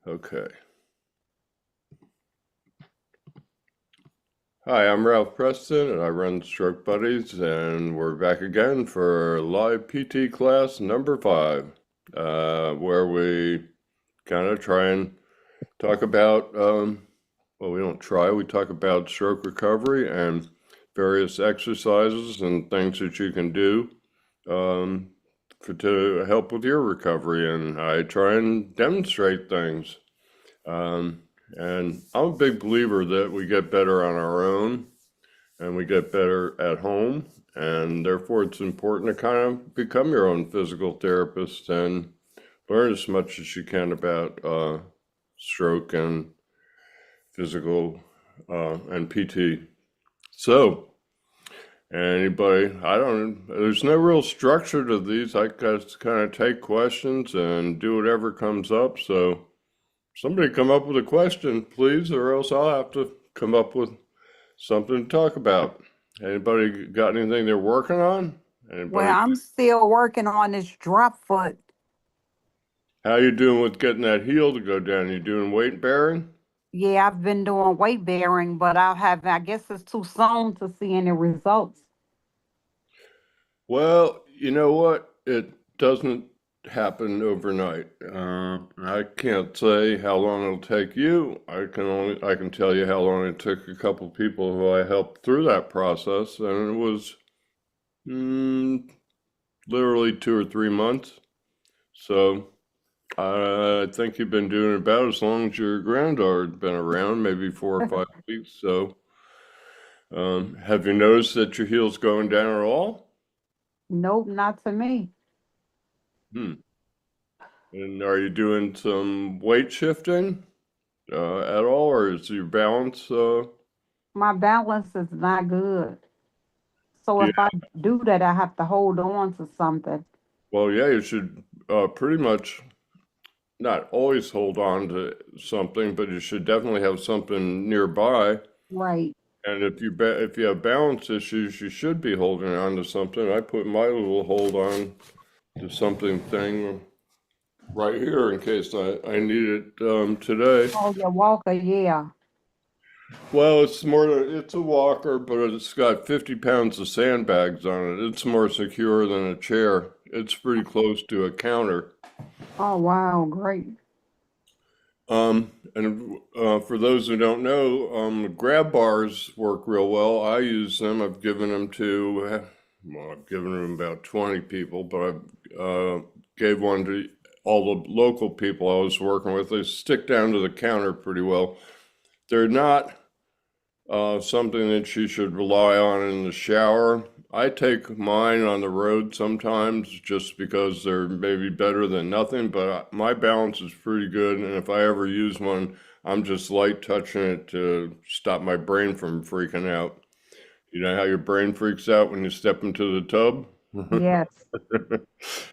Okay. Hi, I'm Ralph Preston, and I run Stroke Buddies, and we're back again for live PT class number 5, where we kind of try and talk about, we don't try, we talk about stroke recovery and various exercises and things that you can do to help with your recovery, and I try and demonstrate things. And I'm a big believer that we get better on our own and we get better at home. And therefore, it's important to kind of become your own physical therapist and learn as much as you can about stroke and physical and PT. So, there's no real structure to these. I just kind of take questions and do whatever comes up. So, somebody come up with a question, please, or else I'll have to come up with something to talk about. Anybody got anything they're working on? Well, I'm still working on this drop foot. How you doing with getting that heel to go down? You doing weight bearing? Yeah, I've been doing weight bearing, but I guess it's too soon to see any results. Well, you know what? It doesn't happen overnight. I can't say how long it'll take you. I can tell you how long it took a couple people who I helped through that process, and it was literally 2 or 3 months. So I think you've been doing about as long as your granddaughter's been around, maybe 4 or 5 weeks. So have you noticed that your heel's going down at all? Nope, not to me. Hmm. And are you doing some weight shifting at all, or is your balance? My balance is not good. So Yeah. if I do that, I have to hold on to something. Well, yeah, you should pretty much not always hold on to something, but you should definitely have something nearby. Right. And if you have balance issues, you should be holding on to something. I put my little hold on to something thing right here in case I need it today. Oh, your walker, yeah. Well, it's a walker, but it's got 50 pounds of sandbags on it. It's more secure than a chair. It's pretty close to a counter. Oh, wow, great. And for those who don't know, grab bars work real well. I use them. I've given them about 20 people, but I gave one to all the local people I was working with. They stick down to the counter pretty well. They're not something that you should rely on in the shower. I take mine on the road sometimes just because they're maybe better than nothing, but my balance is pretty good. And if I ever use one, I'm just light touching it to stop my brain from freaking out. You know how your brain freaks out when you step into the tub? Yes.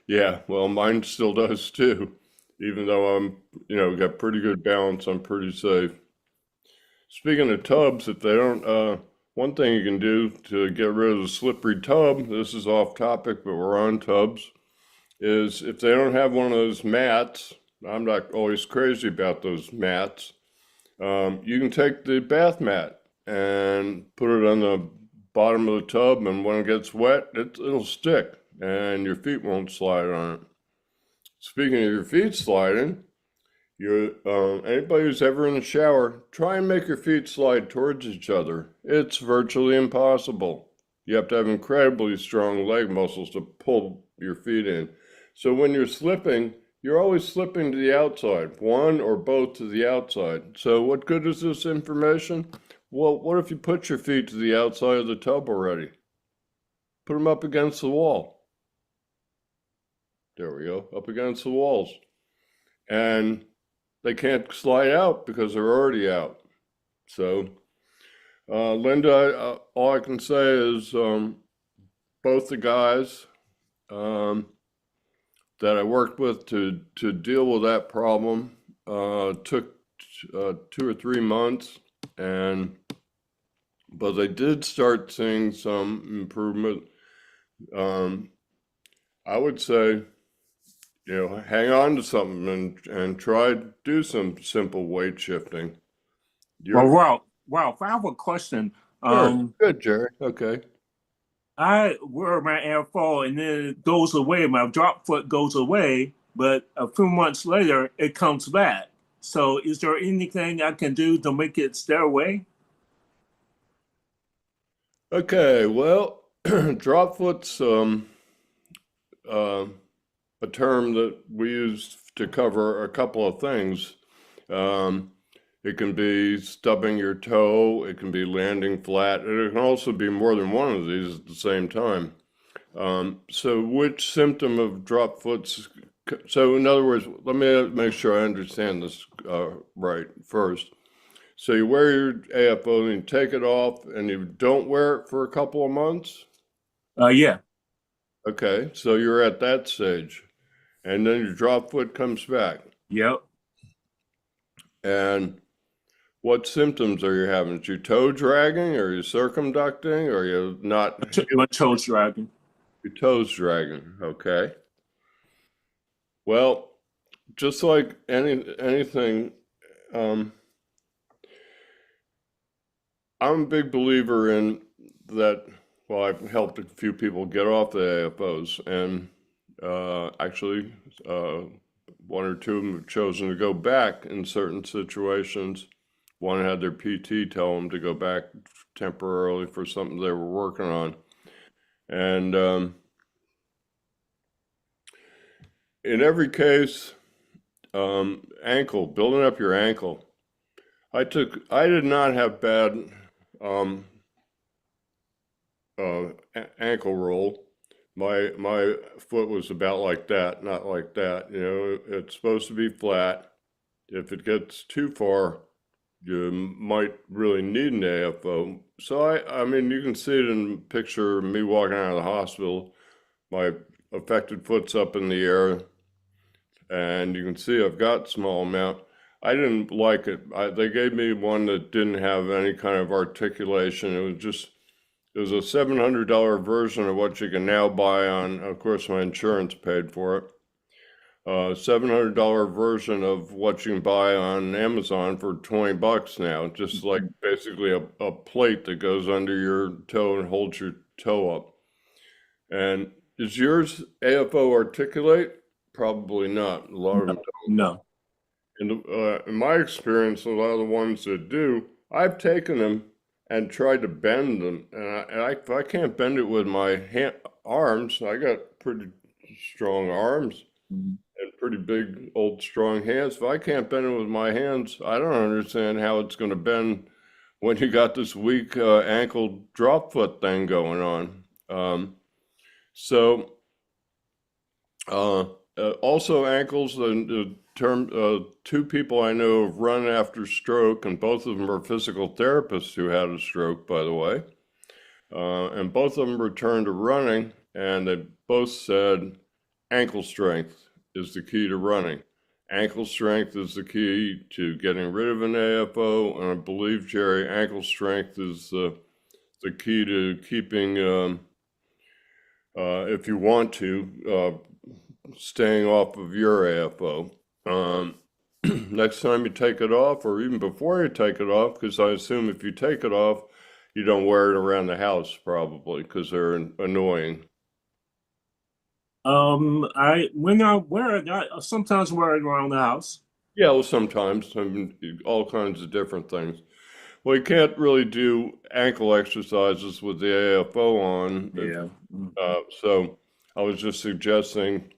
Yeah, well, mine still does too. Even though got pretty good balance, I'm pretty safe. Speaking of tubs, if they don't, one thing you can do to get rid of the slippery tub, this is off topic, but we're on tubs, is if they don't have one of those mats, I'm not always crazy about those mats, you can take the bath mat and put it on the bottom of the tub, and when it gets wet, it'll stick, and your feet won't slide on it. Speaking of your feet sliding, anybody who's ever in the shower, try and make your feet slide towards each other. It's virtually impossible. You have to have incredibly strong leg muscles to pull your feet in. So when you're slipping, you're always slipping to the outside, one or both to the outside. So what good is this information? Well, what if you put your feet to the outside of the tub already? Put them up against the wall. There we go, up against the walls. And they can't slide out because they're already out. So, Linda, all I can say is both the guys that I worked with to deal with that problem took 2 or 3 months, but they did start seeing some improvement. I would say hang on to something and try to do some simple weight shifting. Well, You're Ralph, I have a question. sure. Good, Jerry. Okay. I wear my AFO and then it goes away. My drop foot goes away, but a few months later it comes back. So, is there anything I can do to make it stay away? Okay. Well, drop foot's uh, a term that we use to cover a couple of things. Um, it can be stubbing your toe, it can be landing flat, and it can also be more than one of these at the same time. So which symptom of drop foot's, so in other words, let me make sure I understand this right first. So you wear your AFO and you take it off and you don't wear it for a couple of months? Yeah. Okay, so you're at that stage. And then your drop foot comes back. Yep. And what symptoms are you having? Is your toe dragging? Are you circumducting? Are you not? My toes dragging. Your toes dragging. Okay. Well, just like anything, I'm a big believer in that. Well, I've helped a few people get off the AFOs, and actually, one or two of them have chosen to go back in certain situations. One had their PT tell them to go back temporarily for something they were working on. And in every case, building up your ankle. I did not have bad ankle roll. My foot was about like that, not like that. It's supposed to be flat. If it gets too far, you might really need an AFO. So I mean, you can see it in the picture of me walking out of the hospital. My affected foot's up in the air, and you can see I've got small amount. I didn't like it. They gave me one that didn't have any kind of articulation. It was a $700 version of what you can now buy on, of course, my insurance paid for it. $700 version of what you can buy on Amazon for $20 now, just like basically a plate that goes under your toe and holds your toe up. And is yours AFO articulate? Probably not. A lot of them don't. No. In my experience, a lot of the ones that do, I've taken them and tried to bend them, and if I can't bend it with my arms, I got pretty strong arms and pretty big, old, strong hands. If I can't bend it with my hands, I don't understand how it's going to bend when you got this weak ankle drop foot thing going on. So also ankles, the term, two people I know have run after stroke, and both of them are physical therapists who had a stroke, by the way. And both of them returned to running, and they both said ankle strength is the key to running. Ankle strength is the key to getting rid of an AFO, and I believe, Jerry, ankle strength is the key to keeping, if you want to, staying off of your AFO. Next time you take it off, or even before you take it off, because I assume if you take it off, you don't wear it around the house probably because they're annoying. When I wear it, I sometimes wear it around the house. Yeah, well, sometimes, I mean, all kinds of different things. Well, you can't really do ankle exercises with the AFO on. Yeah. So I was just suggesting,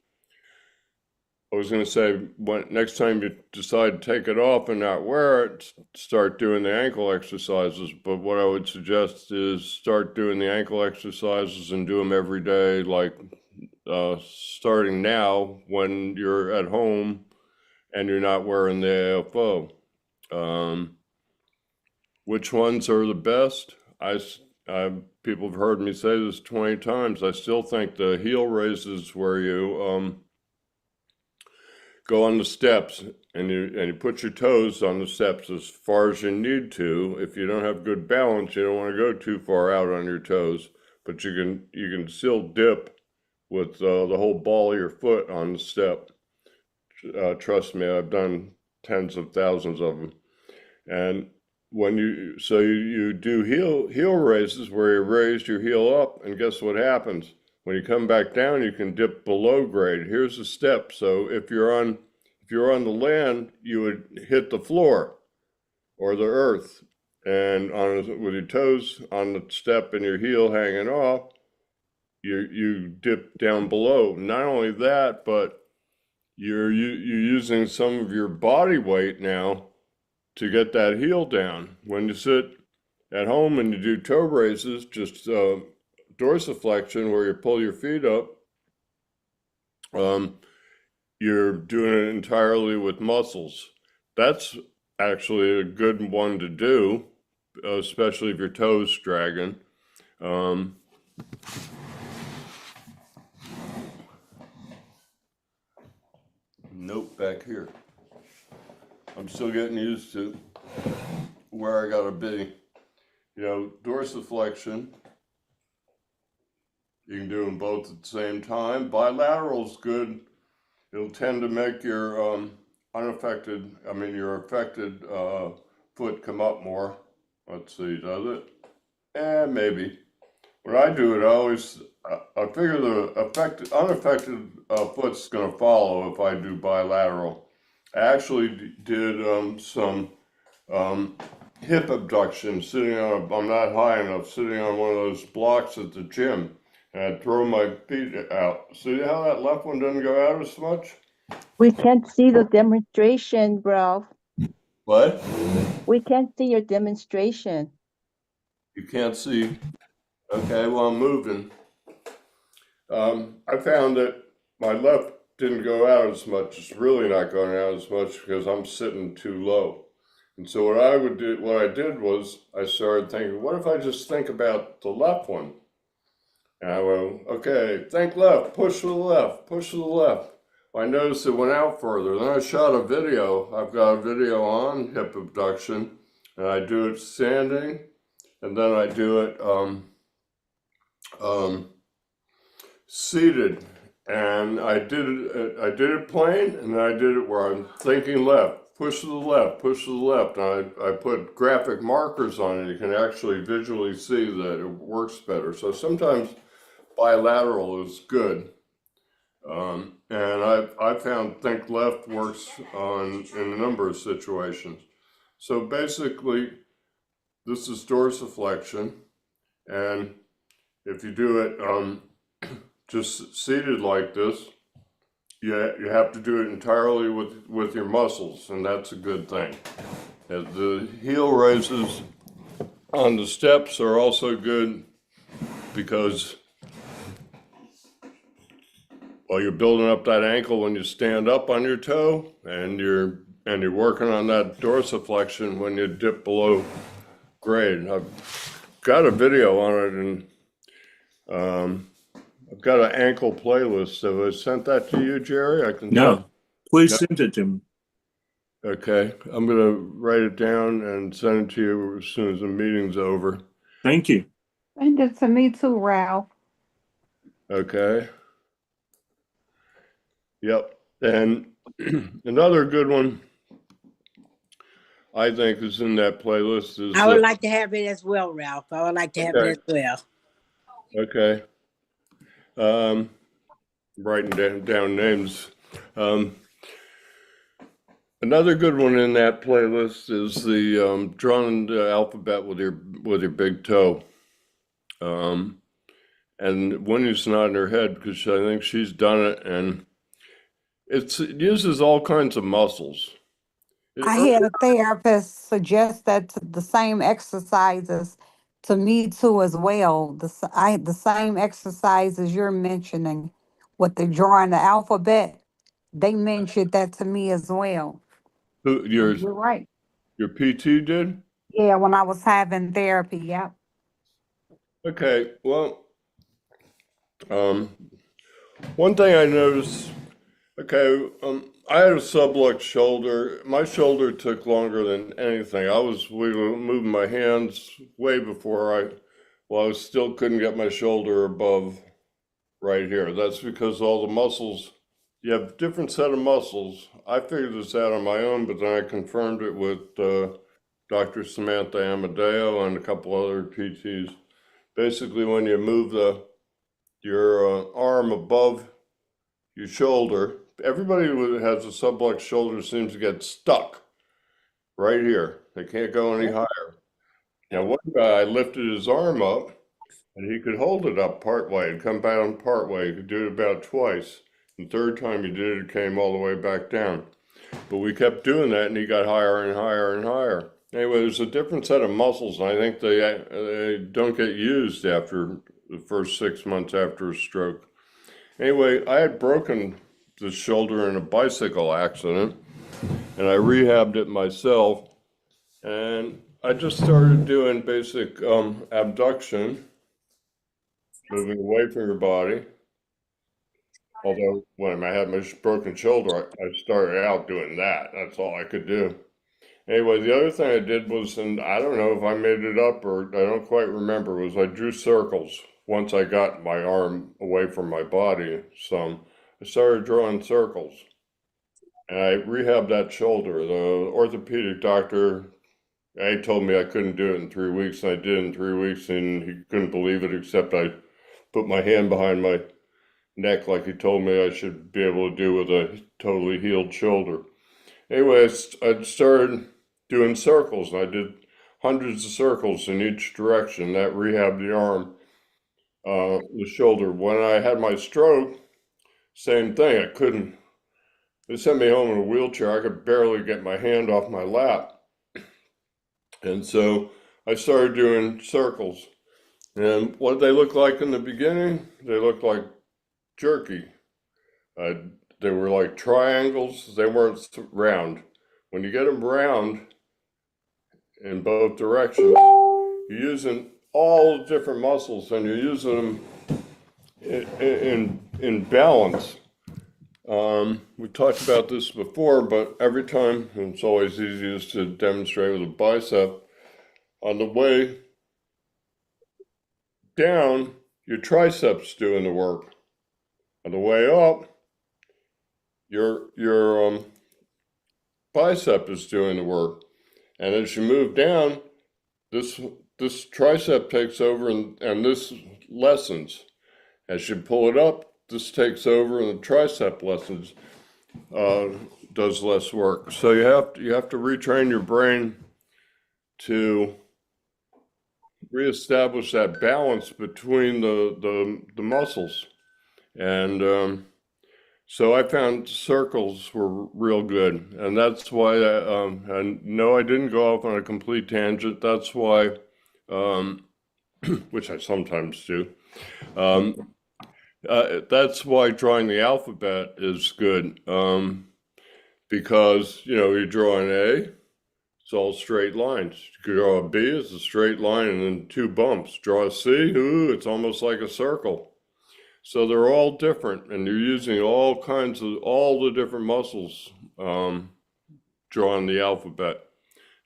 I was going to say, next time you decide to take it off and not wear it, start doing the ankle exercises. But what I would suggest is start doing the ankle exercises and do them every day, like starting now when you're at home and you're not wearing the AFO. Which ones are the best? People have heard me say this 20 times. I still think the heel raises where you go on the steps and you put your toes on the steps as far as you need to. If you don't have good balance, you don't want to go too far out on your toes, but you can still dip with the whole ball of your foot on the step. Trust me, I've done tens of thousands of them. And you do heel raises where you raise your heel up, and guess what happens? When you come back down, you can dip below grade. Here's the step. So if you're on the land, you would hit the floor or the earth, and with your toes on the step and your heel hanging off, you dip down below. Not only that, but you're using some of your body weight now to get that heel down. When you sit at home and you do toe raises, just dorsiflexion where you pull your feet up, you're doing it entirely with muscles. That's actually a good one to do, especially if your toes dragging. Nope, back here. I'm still getting used to where I gotta be. Dorsiflexion, you can do them both at the same time. Bilateral's good. It'll tend to make your your affected foot come up more. Let's see, does it? Maybe. When I do it, I figure the unaffected foot's gonna follow if I do bilateral. I actually did some hip abduction I'm not high enough, sitting on one of those blocks at the gym, and I'd throw my feet out. See how that left one doesn't go out as much? We can't see the demonstration, Ralph. What? We can't see your demonstration. You can't see? Okay, well, I'm moving. I found that my left didn't go out as much. It's really not going out as much because I'm sitting too low. And so what I did was I started thinking, what if I just think about the left one? And I went, okay, think left, push to the left, push to the left. I noticed it went out further. Then I shot a video. I've got a video on hip abduction, and I do it standing, and then I do it seated. And I did it plain, and I did it where I'm thinking left, push to the left, push to the left. And I put graphic markers on it. You can actually visually see that it works better. So sometimes bilateral is good. And I found think left works in a number of situations. So basically, this is dorsiflexion, and if you do it just seated like this, you have to do it entirely with your muscles, and that's a good thing. And the heel raises on the steps are also good because you're building up that ankle when you stand up on your toe, and you're working on that dorsiflexion when you dip below grade. I've got a video on it, and I've got an ankle playlist. Have I sent that to you, Jerry? I can. No, please send it to me. Okay, I'm gonna write it down and send it to you as soon as the meeting's over. Thank you. Send it to me too, Ralph. Okay. Yep. And another good one I think is in that playlist is I would like to have it as well, Ralph. I would like to have it as well. okay. Writing down names. Another good one in that playlist is the drawing the alphabet with your big toe. And Winnie's nodding her head because I think she's done it, and it uses all kinds of muscles. I had a therapist suggest that the same exercises to me too as well. The same exercises you're mentioning with the drawing the alphabet, they mentioned that to me as well. You're right. Your PT did? Yeah, when I was having therapy, yep. Okay, well, one thing I noticed, okay, I had a subluxed shoulder. My shoulder took longer than anything. I was moving my hands way before I still couldn't get my shoulder above right here. That's because all the muscles you have a different set of muscles. I figured this out on my own, but then I confirmed it with Dr. Samantha Amadeo and a couple other PTs. Basically, when you move your arm above your shoulder, everybody who has a subluxed shoulder seems to get stuck right here. They can't go any higher. Now, one guy lifted his arm up, and he could hold it up part way and come down part way. He could do it about twice. The third time he did it, it came all the way back down. But we kept doing that, and he got higher and higher and higher. Anyway, there's a different set of muscles, and I think they don't get used after the first 6 months after a stroke. Anyway, I had broken the shoulder in a bicycle accident, and I rehabbed it myself, and I just started doing basic abduction, moving away from your body. Although when I had my broken shoulder, I started out doing that. That's all I could do. Anyway, the other thing I did was, and I don't know if I made it up or I don't quite remember, was I drew circles once I got my arm away from my body some. I started drawing circles. And I rehabbed that shoulder. The orthopedic doctor, he told me I couldn't do it in 3 weeks, and I did it in 3 weeks, and he couldn't believe it, except I put my hand behind my neck like he told me I should be able to do with a totally healed shoulder. Anyway, I started doing circles. I did hundreds of circles in each direction. That rehabbed the arm, the shoulder. When I had my stroke, same thing. I couldn't. They sent me home in a wheelchair. I could barely get my hand off my lap. And so I started doing circles. And what did they look like in the beginning? They looked like jerky. They were like triangles. They weren't round. When you get them round in both directions, you're using all the different muscles, and you're using them in balance. We talked about this before, but every time, and it's always easiest to demonstrate with a bicep, on the way down, your triceps doing the work. On the way up, your bicep is doing the work. And as you move down, this tricep takes over and this lessens. As you pull it up, this takes over and the tricep lessens, does less work. So you have to retrain your brain to reestablish that balance between the muscles. And so I found circles were real good. And that's why, and no, I didn't go off on a complete tangent. That's why, which I sometimes do, that's why drawing the alphabet is good. Because, you draw an A, it's all straight lines. You could draw a B, it's a straight line, and then 2 bumps. Draw a C, ooh, it's almost like a circle. So they're all different, and you're using all the different muscles drawing the alphabet.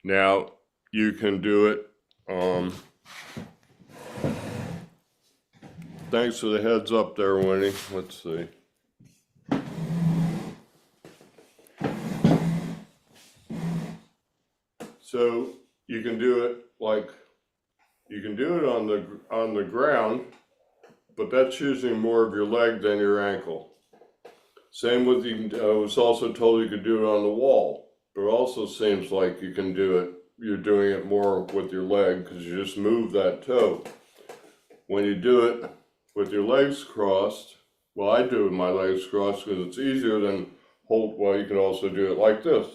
Now, you can do it. Thanks for the heads up there, Winnie. Let's see. So you can do it on the ground, but that's using more of your leg than your ankle. Same with I was also told you could do it on the wall, but it also seems like you can do it. You're doing it more with your leg because you just move that toe. When you do it with your legs crossed, well, I do it with my legs crossed because it's easier than well, you can also do it like this.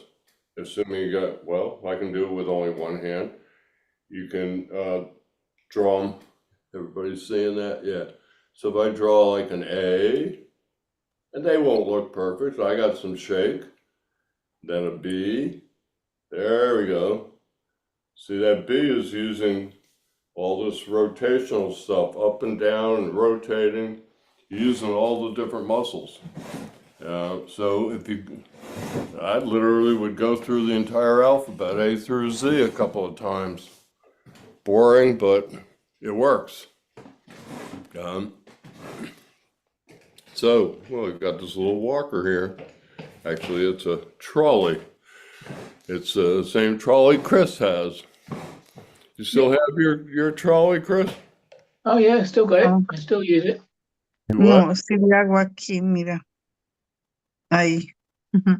Assuming I can do it with only one hand. You can draw them. Everybody's seeing that? Yeah. So if I draw like an A, and they won't look perfect, I got some shake. Then a B. There we go. See, that B is using all this rotational stuff, up and down and rotating, using all the different muscles. So I literally would go through the entire alphabet, A through Z, a couple of times. Boring, but it works. So, well, we've got this little walker here. Actually, it's a trolley. It's the same trolley Chris has. You still have your trolley, Chris? Oh yeah, still got it. Oh. I still use it. You No, what? sí le hago aquí, mira. Ahí. Uh,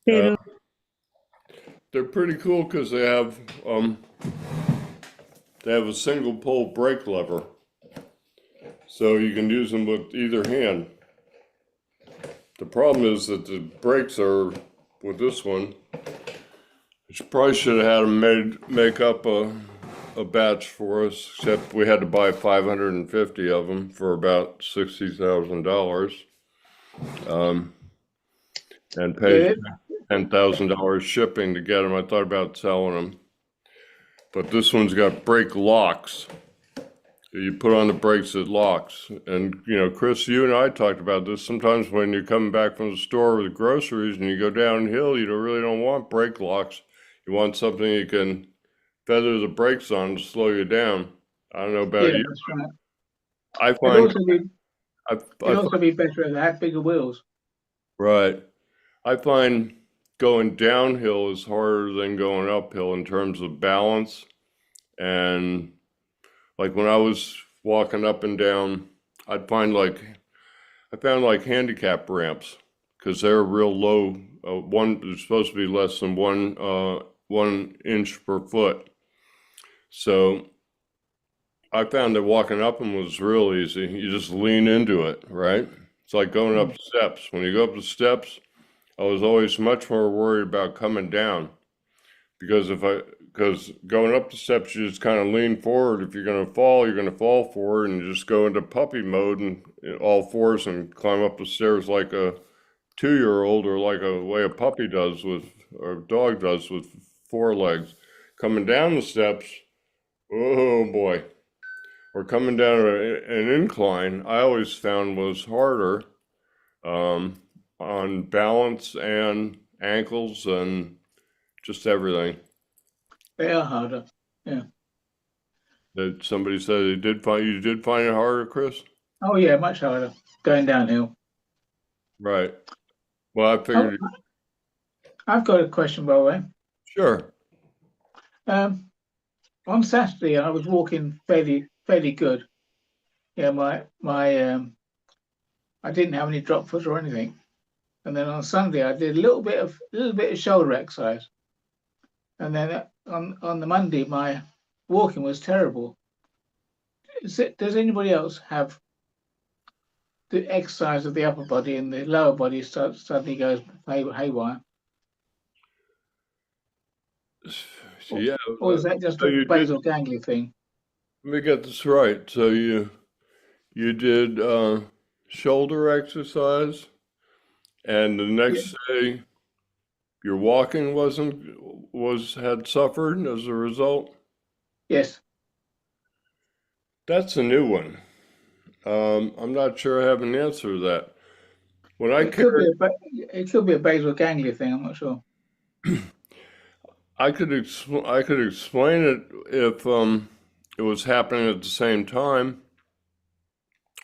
Pero they're pretty cool because they have a single pole brake lever, so you can use them with either hand. The problem is that the brakes are with this one. You probably should have had them make up a batch for us, except we had to buy 550 of them for about $60,000, and pay Yeah. $10,000 shipping to get them. I thought about selling them, but this one's got brake locks. You put on the brakes, it locks. And, you know, Chris, you and I talked about this. Sometimes when you're coming back from the store with groceries and you go downhill, you really don't want brake locks. You want something you can feather the brakes on to slow you down. I don't know about Yeah, you. that's right. I It'd find, also be better if they had bigger wheels. right. I find going downhill is harder than going uphill in terms of balance. And like when I was walking up and down, I found like handicap ramps because they're real low. It's supposed to be less than 1 inch per foot. So I found that walking up them was real easy. You just lean into it, right? It's like going up steps. When you go up the steps, I was always much more worried about coming down because going up the steps, you just kind of lean forward. If you're going to fall, you're going to fall forward and you just go into puppy mode and all fours and climb up the stairs like a 2-year-old or like a way a puppy does or a dog does with 4 legs. Coming down the steps, oh boy. Or coming down an incline, I always found was harder on balance and ankles and just everything. They are harder. That somebody said you did find it harder, Chris? Oh yeah, much harder going downhill. Right. Well, I Oh, figured, I've got a question, by the way. sure. On Saturday, I was walking fairly good. Yeah, my I didn't have any drop foot or anything. And then on Sunday, I did a little bit of shoulder exercise. And then on the Monday, my walking was terrible. Does anybody else have the exercise of the upper body and the lower body suddenly goes haywire? Yeah. Or is that just So a you did, basal ganglia thing? let me get this right. So you did shoulder exercise, and the next day your walking had suffered as a result. Yes. That's a new one. I'm not sure I have an answer to that. When I It could carry, be a basal ganglia thing. I'm not sure. I could explain it if it was happening at the same time.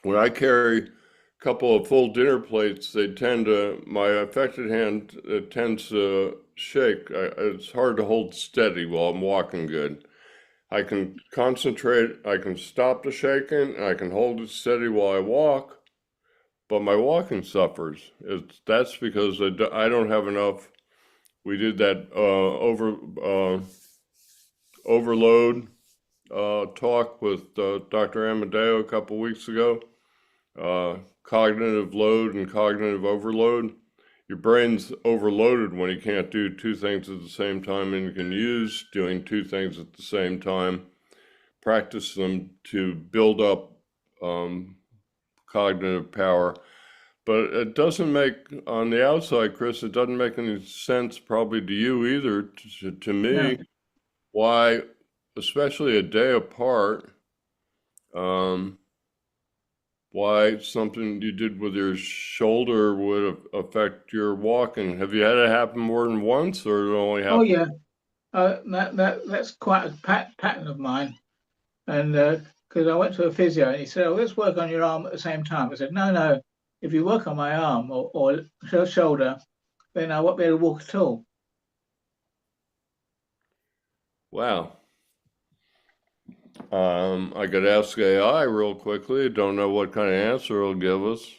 When I carry a couple of full dinner plates, my affected hand tends to shake. It's hard to hold steady while I'm walking good. I can concentrate, I can stop the shaking, and I can hold it steady while I walk, but my walking suffers. That's because I don't have enough. We did that overload talk with Dr. Amadeo a couple weeks ago. Cognitive load and cognitive overload. Your brain's overloaded when you can't do 2 things at the same time, and you can use doing 2 things at the same time. Practice them to build up cognitive power. But it doesn't make, on the outside, Chris, it doesn't make any sense probably to you either, to me, No. why, especially a day apart, why something you did with your shoulder would affect your walking. Have you had it happen more than once, or it only happened? Oh yeah. That's quite a pattern of mine. And because I went to a physio and he said, "Oh, let's work on your arm at the same time." I said, "No. If you work on my arm or shoulder, then I won't be able to walk at all." Wow. I could ask AI real quickly. Don't know what kind of answer it'll give us,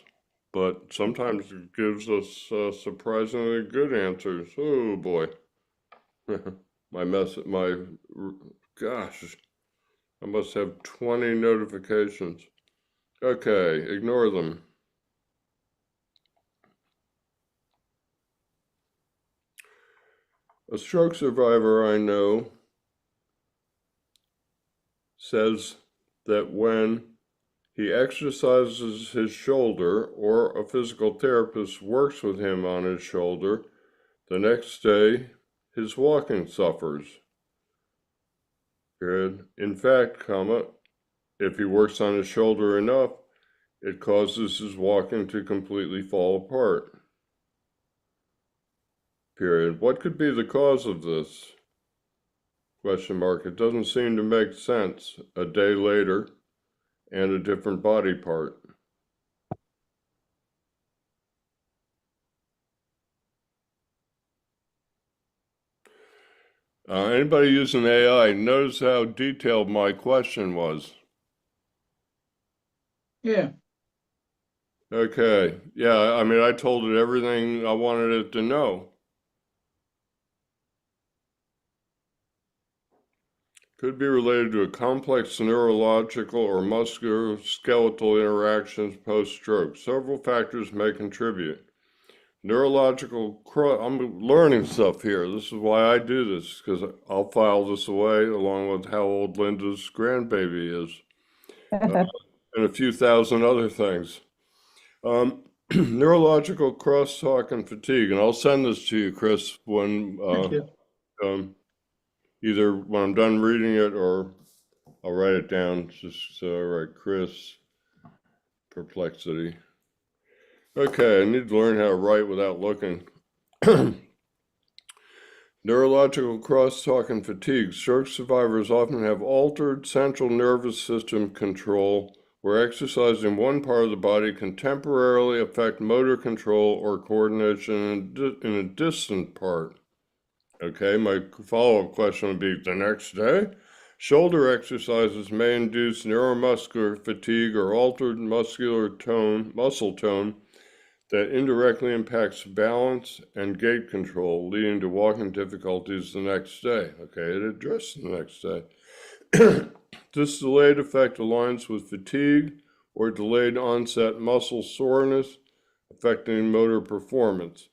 but sometimes it gives us surprisingly good answers. Oh boy. Gosh, I must have 20 notifications. Okay, ignore them. A stroke survivor I know says that when he exercises his shoulder or a physical therapist works with him on his shoulder, the next day his walking suffers. Period. In fact, if he works on his shoulder enough, it causes his walking to completely fall apart. Period. What could be the cause of this? Question mark. It doesn't seem to make sense. A day later and a different body part. Anybody using AI knows how detailed my question was. Yeah. Okay. Yeah, I mean, I told it everything I wanted it to know. Could be related to a complex neurological or musculoskeletal interactions post-stroke. Several factors may contribute. I'm learning stuff here. This is why I do this, because I'll file this away along with how old Linda's grandbaby is, and a few thousand other things. Neurological crosstalk and fatigue, and I'll send this to you, Chris, when Thank you. either when I'm done reading it or I'll write it down. Just right, Chris, perplexity. Okay, I need to learn how to write without looking. Neurological crosstalk and fatigue. Stroke survivors often have altered central nervous system control, where exercising one part of the body can temporarily affect motor control or coordination in a distant part. Okay, my follow-up question would be the next day. Shoulder exercises may induce neuromuscular fatigue or altered muscle tone that indirectly impacts balance and gait control, leading to walking difficulties the next day. Okay, it addressed the next day. This delayed effect aligns with fatigue or delayed onset muscle soreness, affecting motor performance.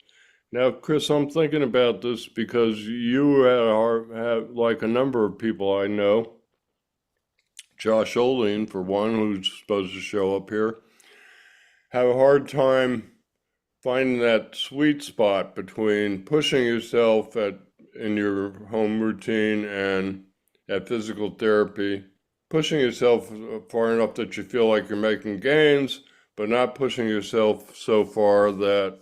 Now, Chris, I'm thinking about this because you have like a number of people I know, Josh Oline, for one, who's supposed to show up here, have a hard time finding that sweet spot between pushing yourself in your home routine and at physical therapy, pushing yourself far enough that you feel like you're making gains, but not pushing yourself so far that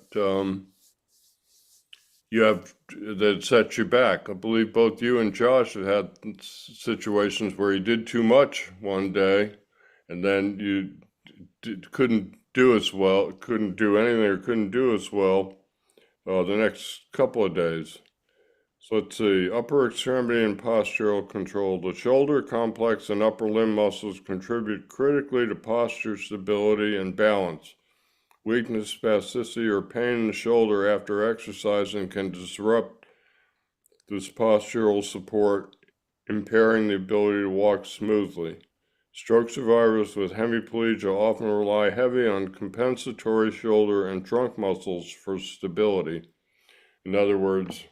that sets you back. I believe both you and Josh have had situations where you did too much one day, and then you couldn't do as well, couldn't do anything or couldn't do as well the next couple of days. So let's see, upper extremity and postural control. The shoulder complex and upper limb muscles contribute critically to posture stability and balance. Weakness, spasticity, or pain in the shoulder after exercising can disrupt this postural support, impairing the ability to walk smoothly. Stroke survivors with hemiplegia often rely heavy on compensatory shoulder and trunk muscles for stability. In other words,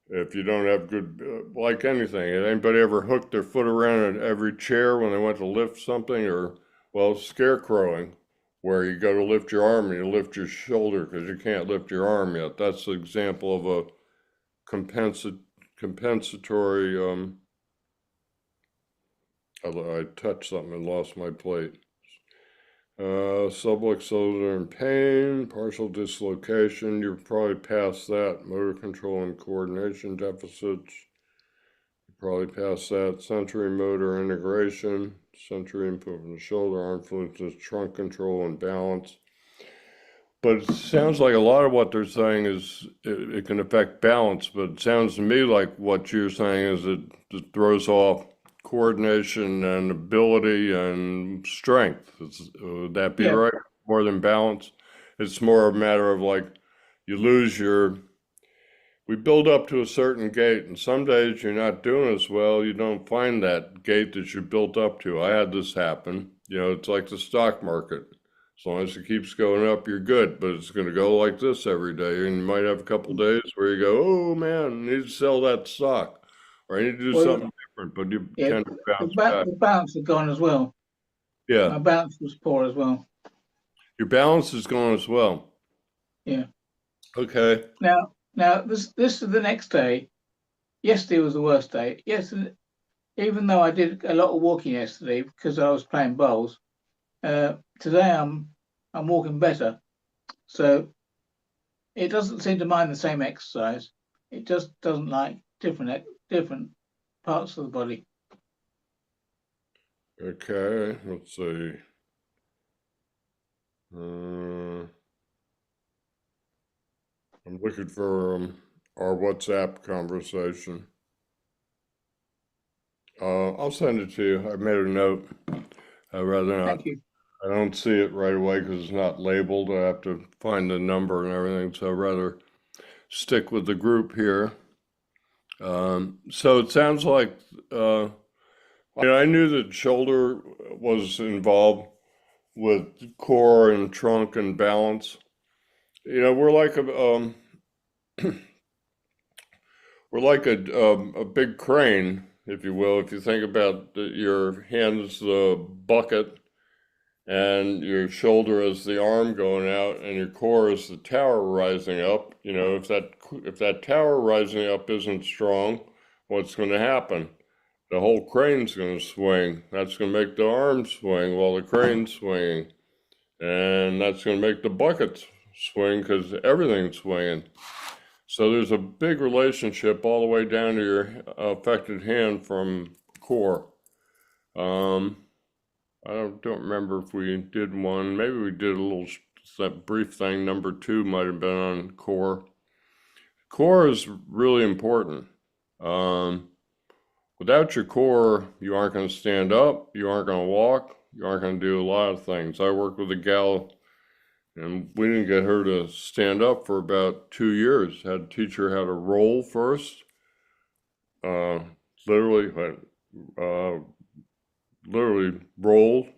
if you don't have good, like anything, anybody ever hooked their foot around in every chair when they went to lift something, or, well, scarecrowing, where you go to lift your arm and you lift your shoulder because you can't lift your arm yet. That's an example of a compensatory, I touched something and lost my plate. Subluxar and pain, partial dislocation, you're probably past that. Motor control and coordination deficits, probably past that. Sensory motor integration, sensory input from the shoulder, arm influences trunk control and balance. But it sounds like a lot of what they're saying is it can affect balance, but it sounds to me like what you're saying is it throws off coordination and ability and strength. Would that be Yeah. right? More than balance? It's more a matter of like you lose we build up to a certain gait, and some days you're not doing as well, you don't find that gait that you built up to. I had this happen. It's like the stock market. As long as it keeps going up, you're good, but it's going to go like this every day. And you might have a couple days where you go, oh man, I need to sell that stock, or I need to do something different, but you tend to bounce back. The balance has gone as well. Yeah. My balance was poor as well. Your balance is gone as well. Yeah. Okay. Now this is the next day. Yesterday was the worst day. Yesterday, even though I did a lot of walking yesterday because I was playing bowls, today I'm walking better. So it doesn't seem to mind the same exercise. It just doesn't like different parts of the body. Okay, let's see. I'm looking for our WhatsApp conversation. I'll send it to you. I made a note. I'd rather not. Thank you. I don't see it right away because it's not labeled. I have to find the number and everything, so I'd rather stick with the group here. So it sounds like I knew that shoulder was involved with core and trunk and balance. We're like a big crane, if you will. If you think about your hands, the bucket, and your shoulder as the arm going out, and your core is the tower rising up. If that tower rising up isn't strong, what's going to happen? The whole crane's going to swing. That's going to make the arm swing while the crane's swinging, and that's going to make the bucket swing because everything's swinging. So there's a big relationship all the way down to your affected hand from core. I don't remember if we did one. Maybe we did a little brief thing. Number 2 might have been on core. Core is really important. Without your core, you aren't going to stand up, you aren't going to walk, you aren't going to do a lot of things. I worked with a gal, and we didn't get her to stand up for about 2 years. Had to teach her how to roll first. Literally roll,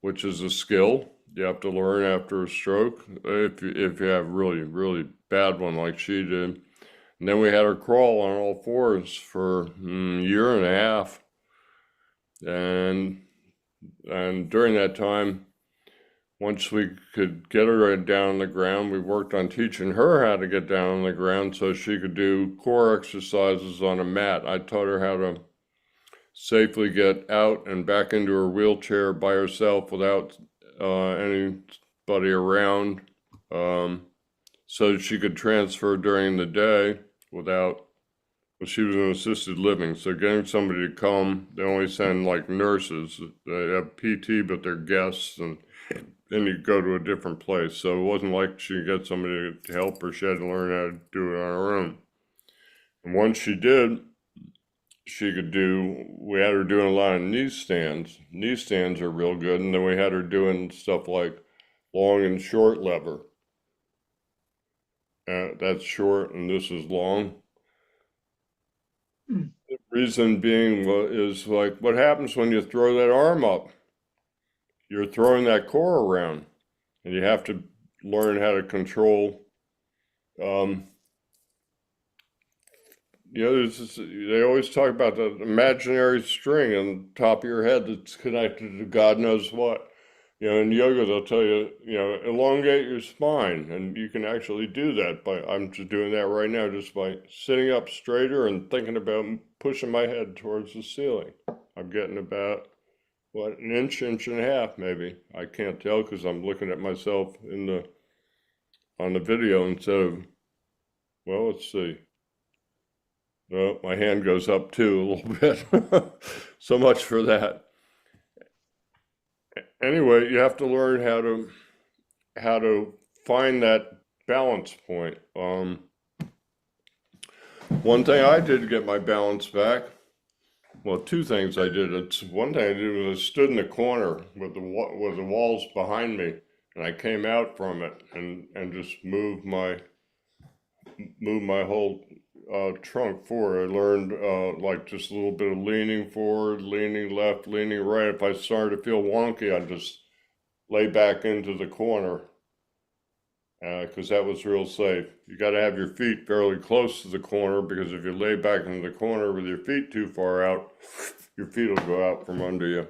which is a skill you have to learn after a stroke if you have really bad one like she did. And then we had her crawl on all fours for a year and a half, and during that time, once we could get her down on the ground, we worked on teaching her how to get down on the ground so she could do core exercises on a mat. I taught her how to safely get out and back into her wheelchair by herself without anybody around, so she could transfer during the day she was in assisted living, so getting somebody to come, they only send like nurses. They have PT, but they're guests, and then you go to a different place. So it wasn't like she could get somebody to help her. She had to learn how to do it on her own. And once she did, we had her doing a lot of knee stands. Knee stands are real good. And then we had her doing stuff like long and short lever. That's short and this is long. The reason being is like what happens when you throw that arm up? You're throwing that core around, and you have to learn how to control. They always talk about the imaginary string on the top of your head that's connected to God knows what. In yoga, they'll tell you, elongate your spine, and you can actually do that I'm just doing that right now, just by sitting up straighter and thinking about pushing my head towards the ceiling. I'm getting about, an inch and a half, maybe. I can't tell because I'm looking at myself on the video instead of, let's see. Oh, my hand goes up too a little bit. So much for that. Anyway, you have to learn how to find that balance point. One thing I did to get my balance back, well, two things I did. It's one thing I did was I stood in the corner with the walls behind me, and I came out from it and just moved my whole trunk forward. I learned like just a little bit of leaning forward, leaning left, leaning right. If I started to feel wonky, I'd just lay back into the corner because that was real safe. You got to have your feet fairly close to the corner because if you lay back into the corner with your feet too far out, your feet will go out from under you.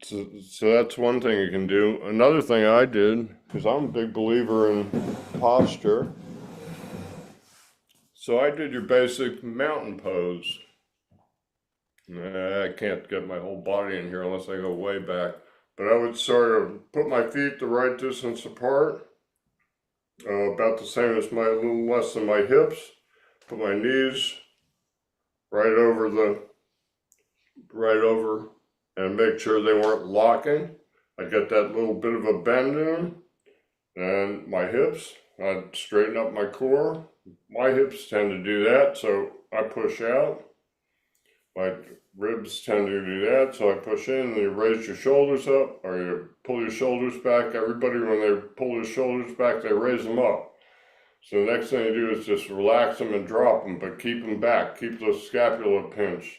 So that's one thing you can do. Another thing I did, because I'm a big believer in posture, so I did your basic mountain pose. I can't get my whole body in here unless I go way back. But I would sort of put my feet the right distance apart, about the same as a little less than my hips. Put my knees right over and make sure they weren't locking. I get that little bit of a bend in them. And my hips, I'd straighten up my core. My hips tend to do that, so I push out. My ribs tend to do that, so I push in, and you raise your shoulders up, or you pull your shoulders back. Everybody, when they pull their shoulders back, they raise them up. So the next thing you do is just relax them and drop them, but keep them back. Keep the scapula pinched.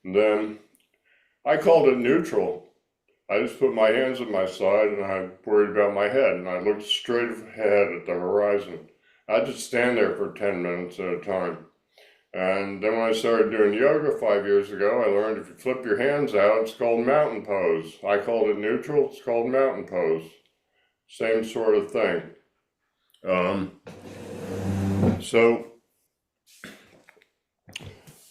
And then, I called it neutral. I just put my hands at my side, and I worried about my head, and I looked straight ahead at the horizon. I just stand there for 10 minutes at a time. And then when I started doing yoga 5 years ago, I learned if you flip your hands out, it's called mountain pose. I called it neutral, it's called mountain pose. Same sort of thing. So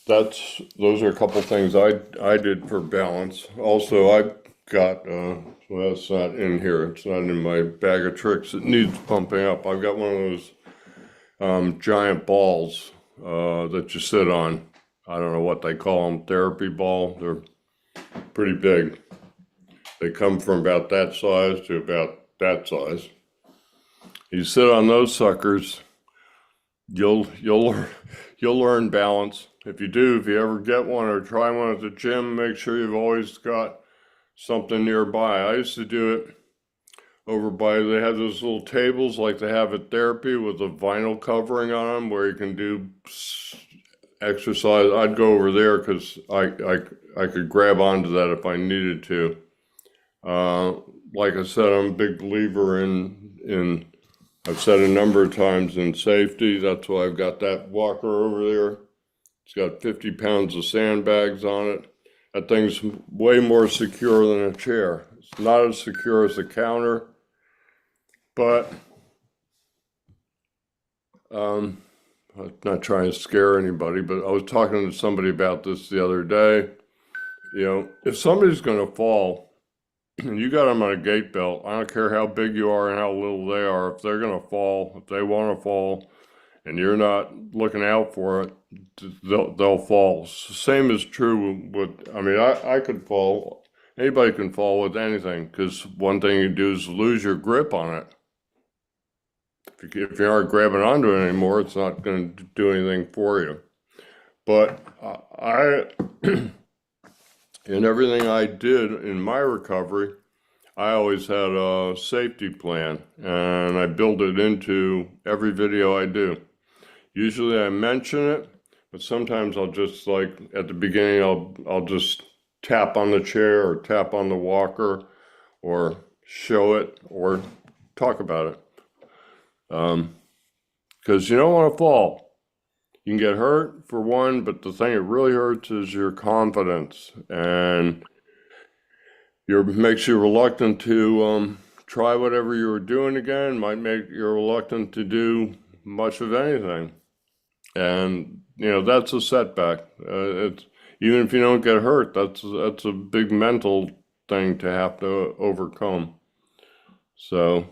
those are a couple things I did for balance. Also, I got, well, it's not in here, it's not in my bag of tricks. It needs pumping up. I've got one of those giant balls that you sit on. I don't know what they call them, therapy ball. They're pretty big. They come from about that size to about that size. You sit on those suckers, you'll learn balance. If you ever get one or try one at the gym, make sure you've always got something nearby. I used to do it over by, they have those little tables like they have at therapy with a vinyl covering on them where you can do exercise. I'd go over there because I could grab onto that if I needed to. Like I said, I'm a big believer in I've said a number of times in safety. That's why I've got that walker over there. It's got 50 pounds of sandbags on it. That thing's way more secure than a chair. It's not as secure as a counter, but I'm not trying to scare anybody, but I was talking to somebody about this the other day. You know, if somebody's going to fall, and you got them on a gait belt, I don't care how big you are and how little they are, if they're going to fall, if they want to fall, and you're not looking out for it, they'll fall. Same is true with, I mean, I could fall, anybody can fall with anything, because one thing you do is lose your grip on it. If you aren't grabbing onto it anymore, it's not going to do anything for you. But in everything I did in my recovery, I always had a safety plan, and I build it into every video I do. Usually I mention it, but sometimes I'll just, like at the beginning, I'll just tap on the chair or tap on the walker or show it or talk about it. Because you don't want to fall. You can get hurt for one, but the thing that really hurts is your confidence, and makes you reluctant to try whatever you were doing again. Might make you reluctant to do much of anything, and you know that's a setback. It's even if you don't get hurt, that's a big mental thing to have to overcome. So,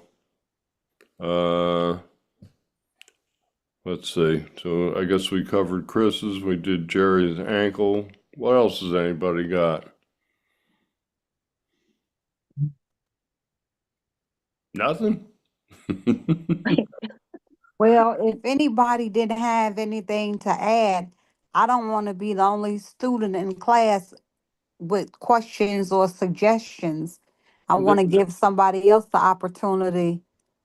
Let's see. So I guess we covered Chris's. We did Jerry's ankle. What else has anybody got? Nothing? Well, if anybody didn't have anything to add, I don't want to be the only student in class with questions or suggestions. I want to give somebody else the opportunity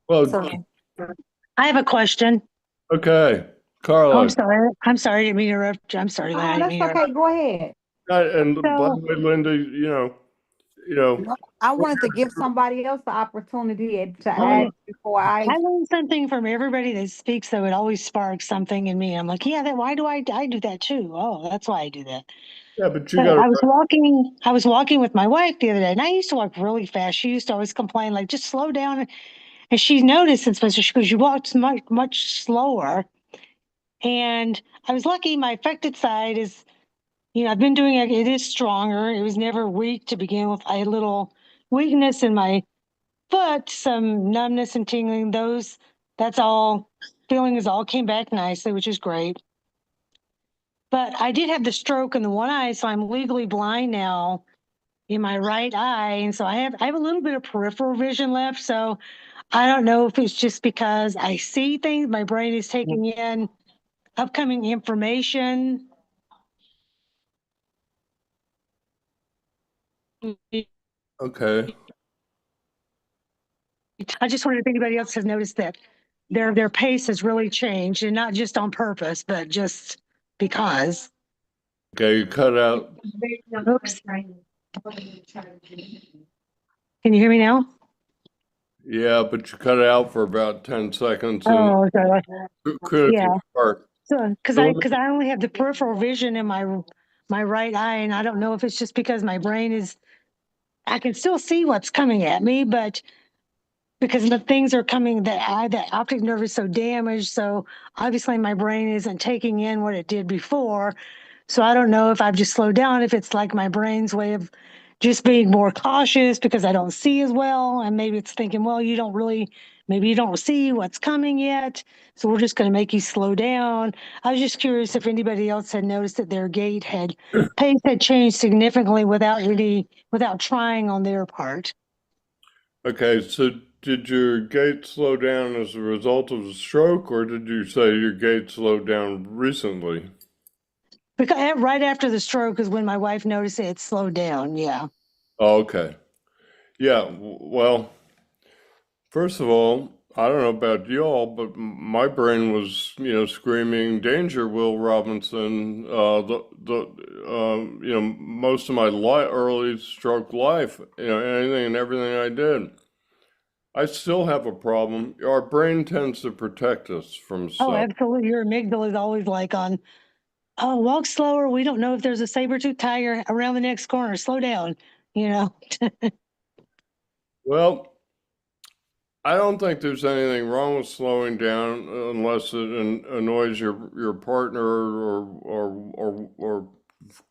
Well, to. I have a question. okay. Oh, Carla. I'm sorry. I'm sorry. I didn't mean to interrupt you. I'm sorry, Lynn. I Oh, didn't that's mean to interrupt. okay. Go ahead. And by the So way, Linda, you know, I wanted to give somebody else the opportunity to well, add before I learned something from everybody that speaks, so it always sparks something in me. I'm like, yeah, why do I do that too? Oh, that's why I do that. yeah, but you But got to. I was walking with my wife the other day, and I used to walk really fast. She used to always complain, like, just slow down. And she noticed, especially because you walked much slower. And I was lucky. My affected side is, I've been doing it. It is stronger. It was never weak to begin with. I had a little weakness in my foot, some numbness and tingling. That's all. Feeling is all came back nicely, which is great. But I did have the stroke in the one eye, so I'm legally blind now in my right eye, and so I have a little bit of peripheral vision left. So I don't know if it's just because I see things, my brain is taking in upcoming information. Okay. I just wondered if anybody else has noticed that their pace has really changed, and not just on purpose, but just because. Okay, you cut out. Oops. Can you hear me now? Yeah, but you cut it out for about 10 seconds and Oh, okay. critical Yeah. part. So, because So I only have the peripheral vision in my right eye, and I don't know if it's just because my brain is. I can still see what's coming at me, but because the things are coming, that optic nerve is so damaged, so obviously my brain isn't taking in what it did before. So I don't know if I've just slowed down, if it's like my brain's way of just being more cautious because I don't see as well, and maybe it's thinking, well, maybe you don't see what's coming yet, so we're just going to make you slow down. I was just curious if anybody else had noticed that their pace had changed significantly without trying on their part. okay, so did your gait slow down as a result of a stroke, or did you say your gait slowed down recently? Because right after the stroke is when my wife noticed it slowed down. Yeah. Oh, okay. Yeah, well, first of all, I don't know about y'all, but my brain was, screaming, "Danger, Will Robinson!" Most of my early stroke life, anything and everything I did. I still have a problem. Our brain tends to protect us from Oh, stuff. absolutely. Your amygdala is always like on, oh, walk slower. We don't know if there's a saber-tooth tiger around the next corner. Slow down, you know? Well, I don't think there's anything wrong with slowing down unless it annoys your partner or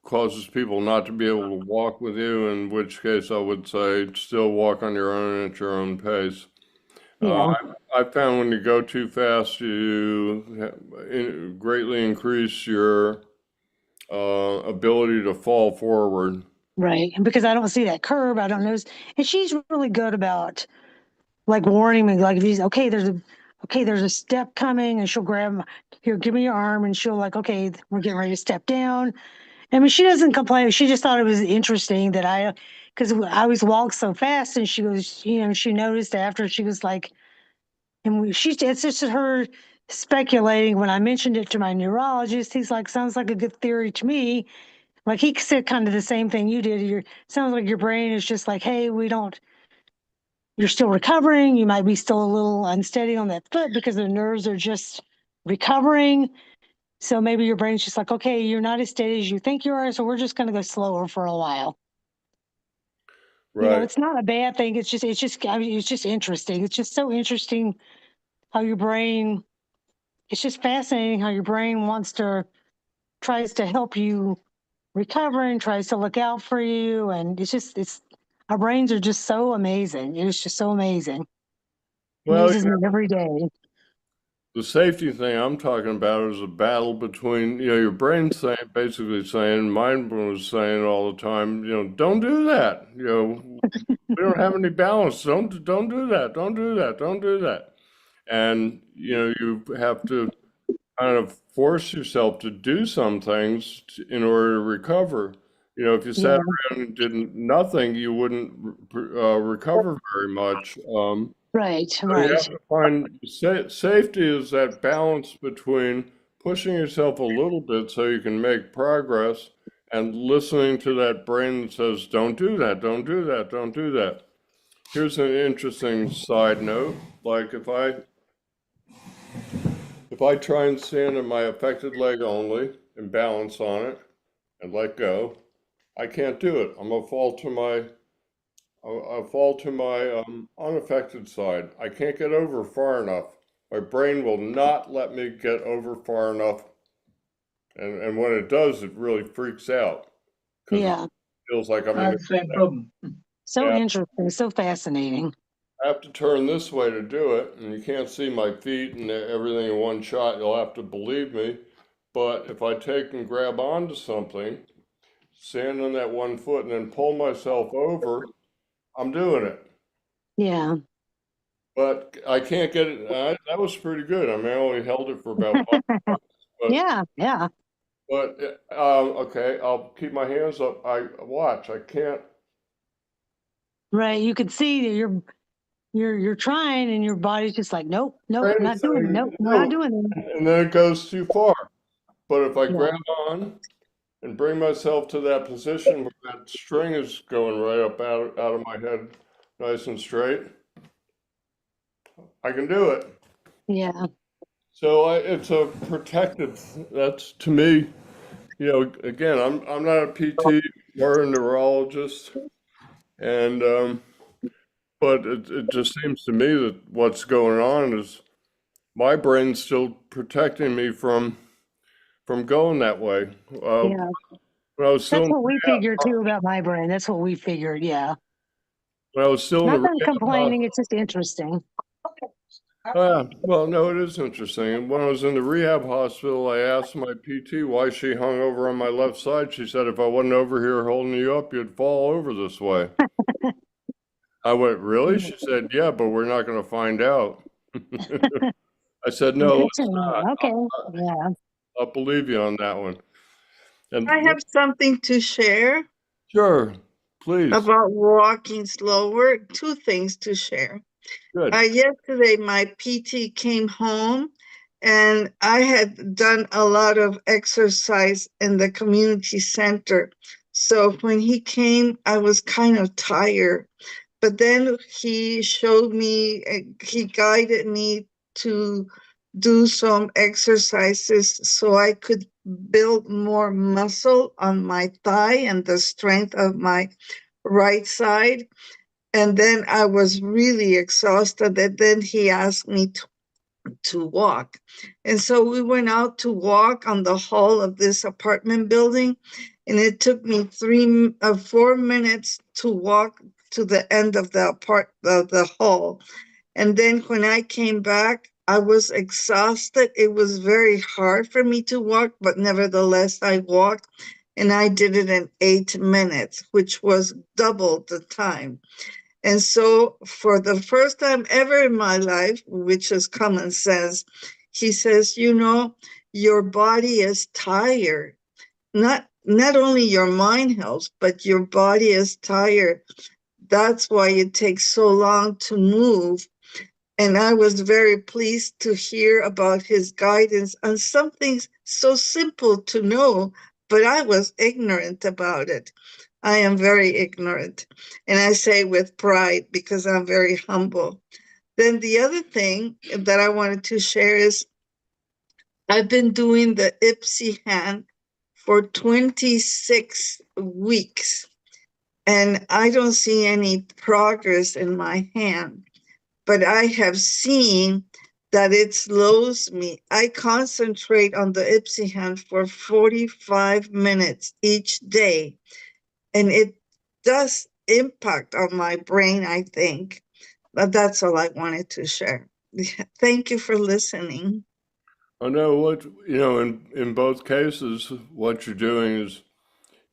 causes people not to be able to walk with you, in which case I would say still walk on your own at your own pace. Yeah. I found when you go too fast, you greatly increase your ability to fall forward. Right. And because I don't see that curve, I don't notice. And she's really good about like warning me, like if he's there's a step coming, and she'll here, give me your arm, and she'll like, okay, we're getting ready to step down. I mean, she doesn't complain. She just thought it was interesting that because I always walk so fast, and she was, she noticed after, she was like, it's just her speculating. When I mentioned it to my neurologist, he's like, sounds like a good theory to me. Like he said kind of the same thing you did. Sounds like your brain is just like, hey, you're still recovering. You might be still a little unsteady on that foot because the nerves are just recovering. So maybe your brain's just like, okay, you're not as steady as you think you are, so we're just going to go slower for a while. Right. It's not a bad thing. It's just interesting. It's just so interesting how your brain. It's just fascinating how your brain tries to help you recover and tries to look out for you, and our brains are just so amazing. It is just so amazing. Well, Amazes me every day. The safety thing I'm talking about is a battle between, your brain saying, basically saying, mind was saying all the time, don't do that. We don't have any balance. Don't do that. Don't do that. Don't do that. And, you have to kind of force yourself to do some things in order to recover. If you sat around and did nothing, you wouldn't recover very much. Right, So you right. have to find safety is that balance between pushing yourself a little bit so you can make progress and listening to that brain that says, don't do that, don't do that, don't do that. Here's an interesting side note. Like if I try and stand on my affected leg only and balance on it and let go, I can't do it. I'll fall to my unaffected side. I can't get over far enough. My brain will not let me get over far enough. And when it does, it really freaks out because it Yeah. feels like I'm I in have a the same problem. So Yeah. interesting, so fascinating. I have to turn this way to do it, and you can't see my feet and everything in one shot. You'll have to believe me. But if I take and grab onto something, stand on that one foot, and then pull myself over, I'm doing it. Yeah. But I can't get it. That was pretty good. I mean, I only held it for about 5 minutes. But, Yeah, yeah. but okay, I'll keep my hands up. I can't. Right. You could see that you're trying and your body's just like, nope, nope, Brain not is doing it. saying Nope, we're not no, doing it. and then it goes too far. But if I Yeah. grab on and bring myself to that position where that string is going right up out of my head, nice and straight, I can do it. Yeah. So it's a protective. That's to me. Again, I'm not a PT or a neurologist, and but it just seems to me that what's going on is my brain's still protecting me from going that way. Yeah. When I was still That's in what we rehab, figured too about my brain. That's what we figured. Yeah. when I was still in the Not that I'm rehab complaining. It's just interesting. well, no, it is interesting. When I was in the rehab hospital, I asked my PT why she hung over on my left side. She said, if I wasn't over here holding you up, you'd fall over this way. I went, really? She said, yeah, but we're not going to find out. I said, no, let's not. Okay. Yeah. I'll believe you on that one. And I have something to share sure, please. about walking slower. Two things to share. Good. Yesterday, my PT came home and I had done a lot of exercise in the community center. So when he came, I was kind of tired. But then he showed me, he guided me to do some exercises so I could build more muscle on my thigh and the strength of my right side. And then I was really exhausted. And then he asked me to walk. And so we went out to walk on the hall of this apartment building. And it took me 4 minutes to walk to the end of the hall. And then when I came back, I was exhausted. It was very hard for me to walk, but nevertheless, I walked and I did it in 8 minutes, which was double the time. And so for the first time ever in my life, which is common sense, he says, your body is tired. Not only your mind helps, but your body is tired. That's why it takes so long to move. And I was very pleased to hear about his guidance on something so simple to know, but I was ignorant about it. I am very ignorant. And I say with pride because I'm very humble. Then the other thing that I wanted to share is I've been doing the Ipsy hand for 26 weeks and I don't see any progress in my hand, but I have seen that it slows me. I concentrate on the Ipsy hand for 45 minutes each day, and it does impact on my brain, I think. But that's all I wanted to share. Thank you for listening. I know what, in both cases, what you're doing is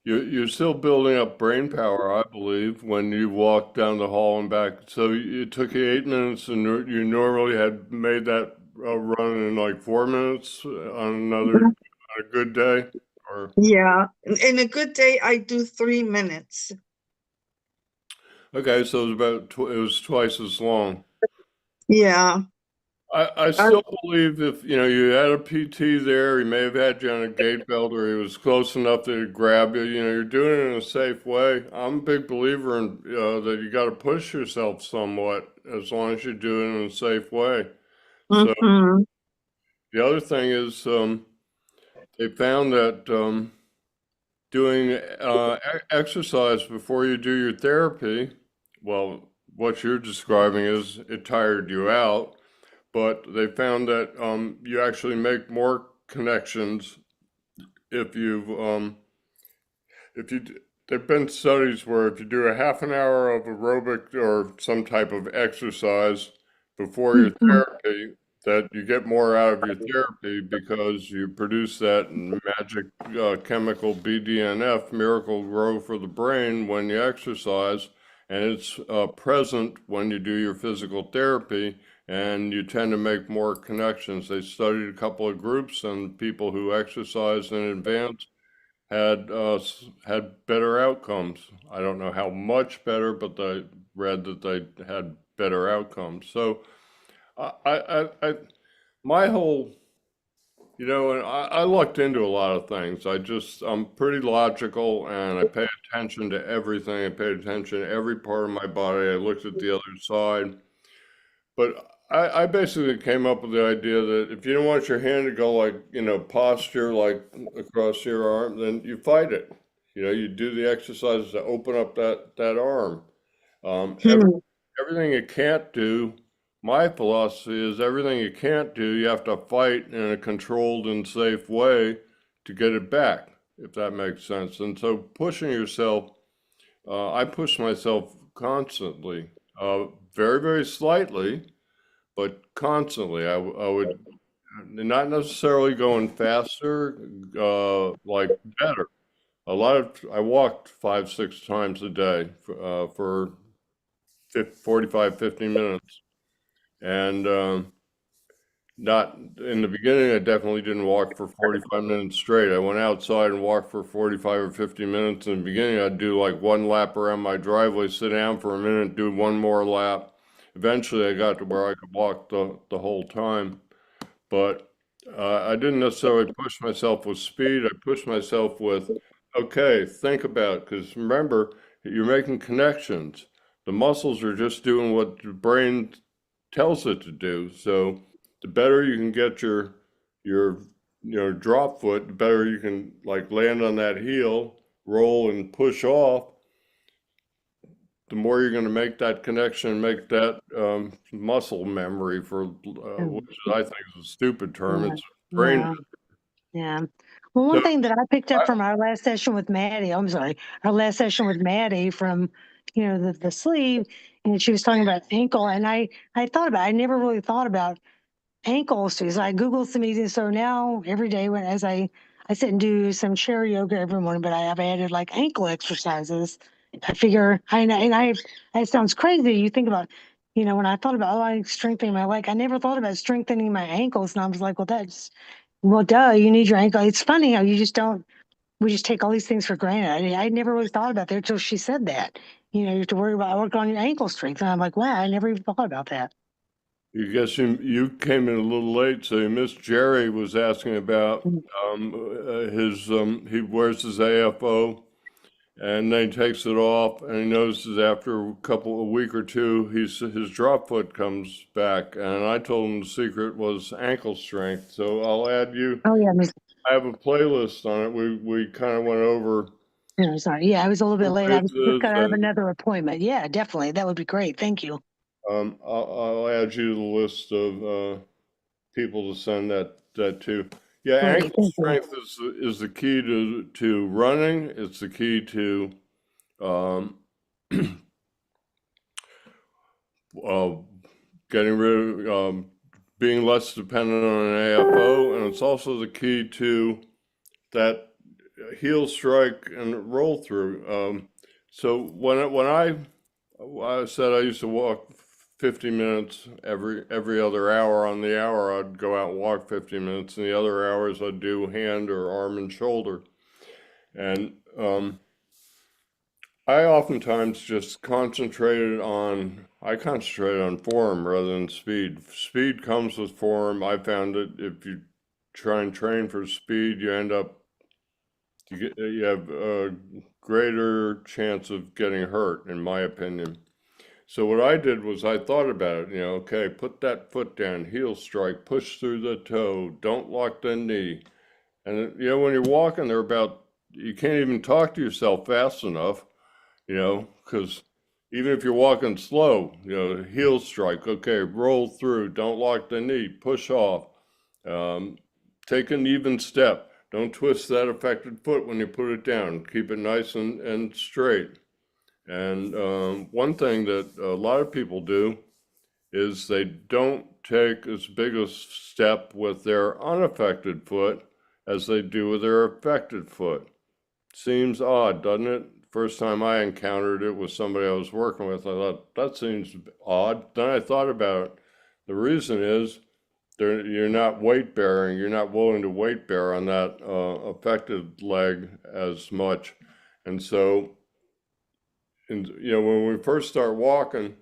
you're still building up brain power, I believe, when you walk down the hall and back. So it took you 8 minutes, and you normally had made that run in like 4 minutes on on a good day, or Yeah. In a good day, I do 3 minutes. okay, so it was about it was twice as long. Yeah. I still believe if you had a PT there, he may have had you on a gait belt, or he was close enough to grab you. You're doing it in a safe way. I'm a big believer in that you got to push yourself somewhat, as long as you do it in a safe way. So Mm-hmm. the other thing is, they found that doing exercise before you do your therapy, well, what you're describing is it tired you out. But they found that you actually make more connections if there've been studies where if you do a half an hour of aerobic or some type of exercise before your therapy, that you get more out of your therapy because you produce that magic chemical BDNF, miracle grow for the brain, when you exercise, and it's present when you do your physical therapy, and you tend to make more connections. They studied a couple of groups, and people who exercised in advance had better outcomes. I don't know how much better, but they read that they had better outcomes. So my whole, and I looked into a lot of things. I'm pretty logical, and I pay attention to everything. I pay attention to every part of my body. I looked at the other side. But I basically came up with the idea that if you don't want your hand to go like, posture like across your arm, then you fight it. You do the exercises to open up that arm. Everything you can't do, my philosophy is everything you can't do, you have to fight in a controlled and safe way to get it back, if that makes sense. And so pushing yourself, I push myself constantly, very, very slightly, but constantly. I would not necessarily going faster, like better. I walked 5, 6 times a day for 45, 50 minutes. And not in the beginning, I definitely didn't walk for 45 minutes straight. I went outside and walked for 45 or 50 minutes. In the beginning, I'd do like one lap around my driveway, sit down for a minute, do one more lap. Eventually, I got to where I could walk the whole time. But I didn't necessarily push myself with speed. I pushed myself with, okay, think about it. Because remember, you're making connections. The muscles are just doing what the brain tells it to do. So the better you can get your drop foot, the better you can like land on that heel, roll and push off, the more you're going to make that connection, make that muscle memory, for which I think is a stupid term. Yeah. It's brain. Yeah. Yeah. Well, one So thing that I picked up from our last session with Maddie, I'm sorry, our last session with Maddie from, the sleeve, and she was talking about ankle, and I thought about, I never really thought about ankles too. So I Googled some easy. So now every day as I sit and do some chair yoga every morning, but I've added like ankle exercises. I figure, it sounds crazy. You think about, when I thought about, I strengthening my leg, I never thought about strengthening my ankles. And I was like, well, duh, you need your ankle. It's funny how we just take all these things for granted. I never really thought about that until she said that. You have to worry about work on your ankle strength. And I'm like, wow, I never even thought about that. you guess you came in a little late, so Miss Jerry was asking about his he wears his AFO, and then he takes it off, and he notices after a week or two, his drop foot comes back. And I told him the secret was ankle strength. So I'll add you. Oh yeah, I have a playlist on it. We kind of went over. no, sorry. Yeah, I was a little bit late. I just quizzes, got out of and another appointment. Yeah, definitely. That would be great. Thank you. I'll add you to the list of people to send that to. Yeah, Great. ankle Thank you. strength is the key to running. It's the key to um, getting rid of, being less dependent on an AFO, and it's also the key to that heel strike and roll through. So when I said I used to walk 50 minutes every other hour, on the hour I'd go out and walk 50 minutes, and the other hours I'd do hand or arm and shoulder. And I oftentimes just concentrated on form rather than speed. Speed comes with form. I found that if you try and train for speed, you have a greater chance of getting hurt, in my opinion. So what I did was I thought about it, okay, put that foot down, heel strike, push through the toe, don't lock the knee. And when you're walking, you can't even talk to yourself fast enough, because even if you're walking slow, heel strike, okay, roll through, don't lock the knee, push off, take an even step. Don't twist that affected foot when you put it down. Keep it nice and straight. And one thing that a lot of people do is they don't take as big a step with their unaffected foot as they do with their affected foot. Seems odd, doesn't it? First time I encountered it with somebody I was working with, I thought, that seems odd. Then I thought about it. The reason is you're not weight bearing, you're not willing to weight bear on that affected leg as much. And so, when we first start walking,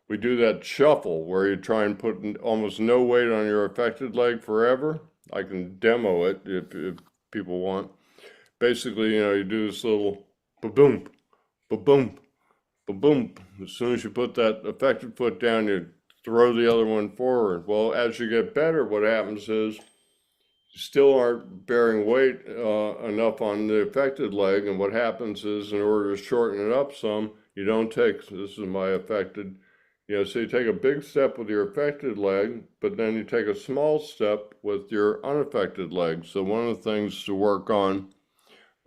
we do that shuffle where you try and put almost no weight on your affected leg forever. I can demo it if people want. Basically, you do this little ba-boom, ba-boom, ba-boom. As soon as you put that affected foot down, you throw the other one forward. Well, as you get better, what happens is you still aren't bearing weight enough on the affected leg, and what happens is, in order to shorten it up some, you don't take, this is my affected, so you take a big step with your affected leg, but then you take a small step with your unaffected leg. So one of the things to work on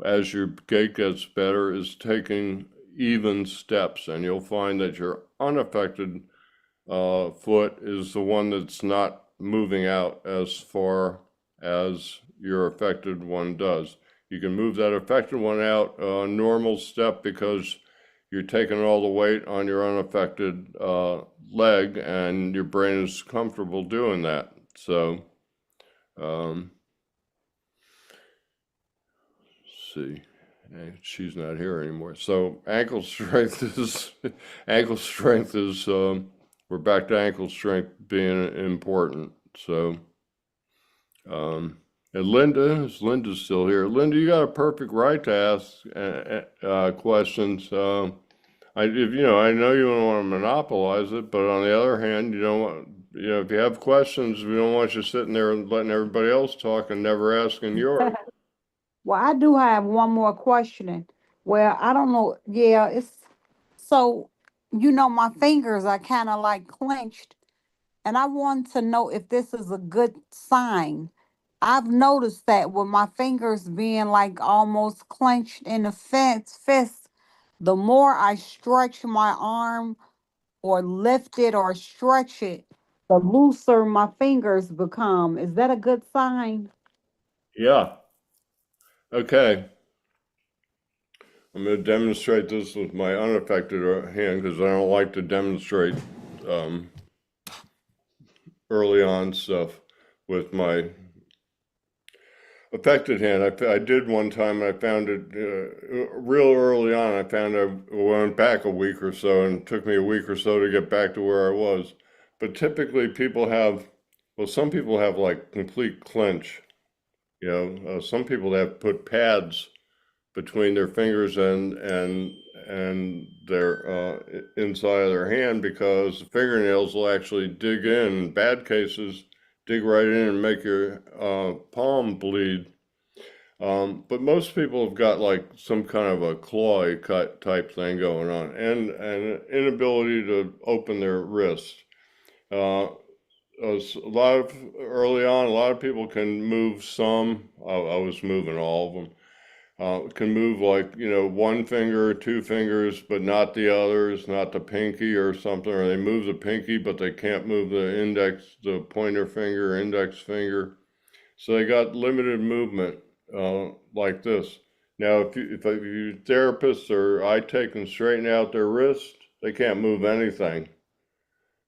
as your gait gets better is taking even steps, and you'll find that your unaffected foot is the one that's not moving out as far as your affected one does. You can move that affected one out a normal step because you're taking all the weight on your unaffected leg, and your brain is comfortable doing that. So, let's see, she's not here anymore. So ankle strength is we're back to ankle strength being important. So, and Linda's still here. Linda, you got a perfect right to ask questions. I know you don't want to monopolize it, but on the other hand, you don't want, if you have questions, we don't want you sitting there and letting everybody else talk and never asking yours. Well, I do have one more question. Well, I don't know. Yeah, it's so, my fingers are kind of like clenched, and I want to know if this is a good sign. I've noticed that with my fingers being like almost clenched in a fist, the more I stretch my arm or lift it or stretch it, the looser my fingers become. Is that a good sign? Yeah. Okay. I'm going to demonstrate this with my unaffected hand because I don't like to demonstrate early on stuff with my affected hand. I did one time, and I found it real early on. I found I went back a week or so, and it took me a week or so to get back to where I was. But typically some people have like complete clench. Some people have put pads between their fingers and their inside of their hand, because the fingernails will actually dig in bad cases, dig right in and make your palm bleed. But most people have got like some kind of a claw cut type thing going on, and an inability to open their wrist. Early on, a lot of people can move some. I was moving all of them. can move like, one finger or two fingers, but not the others, not the pinky or something, or they move the pinky, but they can't move the pointer finger, index finger. So they got limited movement, like this. Now, if you therapists or I take and straighten out their wrist, they can't move anything.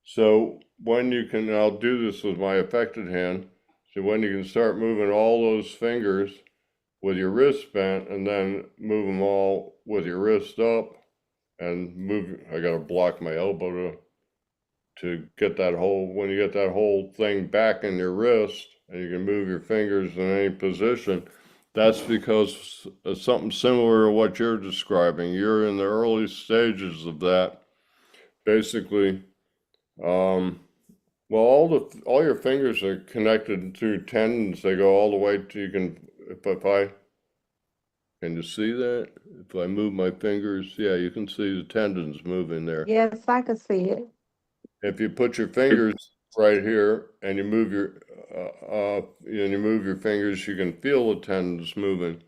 So when you can, and I'll do this with my affected hand, so when you can start moving all those fingers with your wrist bent and then move them all with your wrist up and move, I got to block my elbow to get that whole, when you get that whole thing back in your wrist and you can move your fingers in any position, that's because of something similar to what you're describing. You're in the early stages of that. Basically, well, all your fingers are connected through tendons. They go all the way to, you can, can you see that? If I move my fingers, yeah, you can see the tendons moving there. Yes, I can see it. If you put your fingers right here and you move your fingers, you can feel the tendons moving.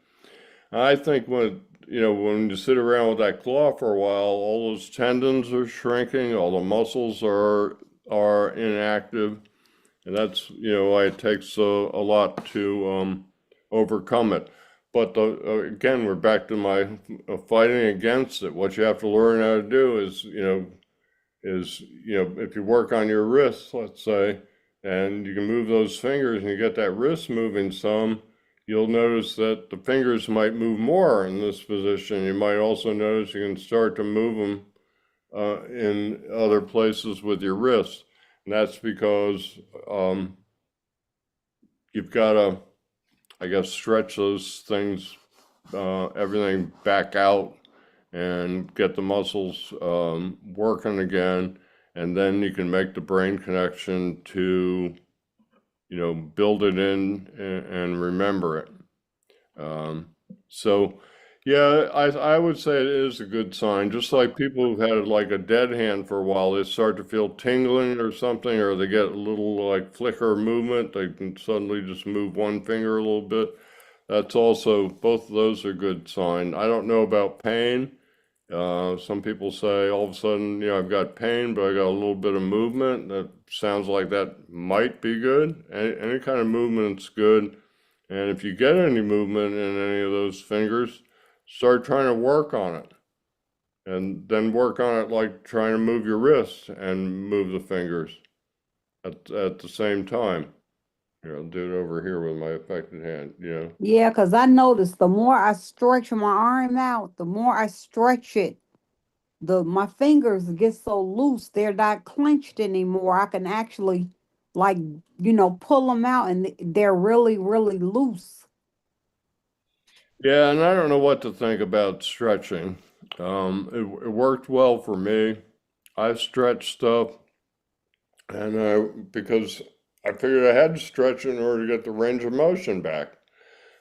I think when you sit around with that claw for a while, all those tendons are shrinking, all the muscles are inactive, and that's why it takes a lot to overcome it. But again, we're back to my fighting against it. What you have to learn how to do is if you work on your wrists, let's say, and you can move those fingers and you get that wrist moving some, you'll notice that the fingers might move more in this position. You might also notice you can start to move them in other places with your wrist. And that's because you've got to, I guess, stretch those things, everything back out and get the muscles working again. And then you can make the brain connection to, build it in and remember it. So, yeah, I would say it is a good sign. Just like people who've had like a dead hand for a while, they start to feel tingling or something, or they get a little like flicker movement. They can suddenly just move one finger a little bit. That's also, both of those are good sign. I don't know about pain. Some people say all of a sudden, I've got pain, but I got a little bit of movement. That sounds like that might be good. Any kind of movement's good. And if you get any movement in any of those fingers, start trying to work on it. And then work on it like trying to move your wrists and move the fingers at the same time. I'll do it over here with my affected hand, Yeah, because I noticed the more I stretch my arm out, the more I stretch it, my fingers get so loose, they're not clenched anymore. I can actually pull them out and they're really, really loose. Yeah, and I don't know what to think about stretching. It worked well for me. I stretched stuff, and because I figured I had to stretch in order to get the range of motion back.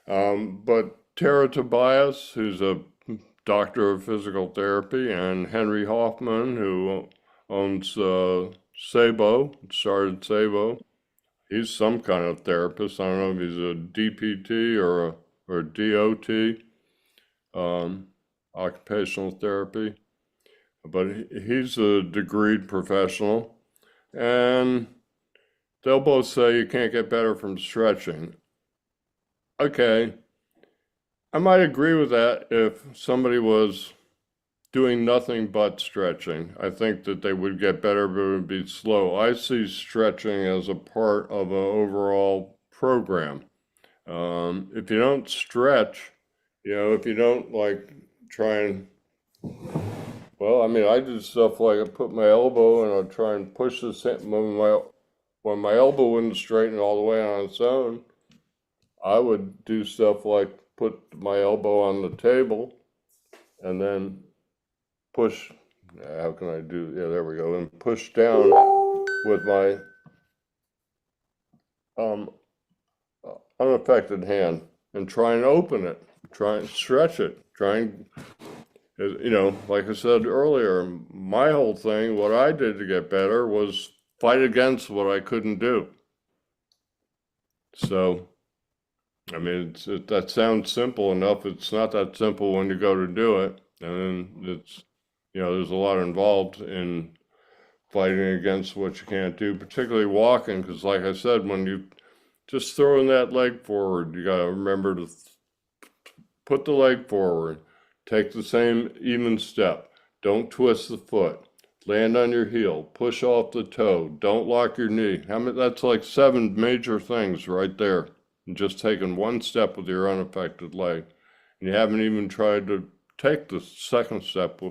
But Tara Tobias, who's a doctor of physical therapy, and Henry Hoffman, who owns Sabo, started Sabo. He's some kind of therapist. I don't know if he's a DPT or DOT, occupational therapy, but he's a degreed professional, and they'll both say you can't get better from stretching. Okay, I might agree with that if somebody was doing nothing but stretching. I think that they would get better, but it would be slow. I see stretching as a part of an overall program. If you don't stretch, if you don't try and, well, I do stuff like I put my elbow and I'll try and push this when my elbow wouldn't straighten all the way on its own, I would do stuff like put my elbow on the table and then push, how can I do, yeah, there we go, and push down with my unaffected hand and try and open it, try and stretch it, try and, like I said earlier, my whole thing, what I did to get better was fight against what I couldn't do. So I mean, that sounds simple enough. It's not that simple when you go to do it. And it's, there's a lot involved in fighting against what you can't do, particularly walking, because like I said, when you just throwing that leg forward, you got to remember to put the leg forward, take the same even step, don't twist the foot, land on your heel, push off the toe, don't lock your knee. That's like 7 major things right there. And just taking one step with your unaffected leg. And you haven't even tried to take the second step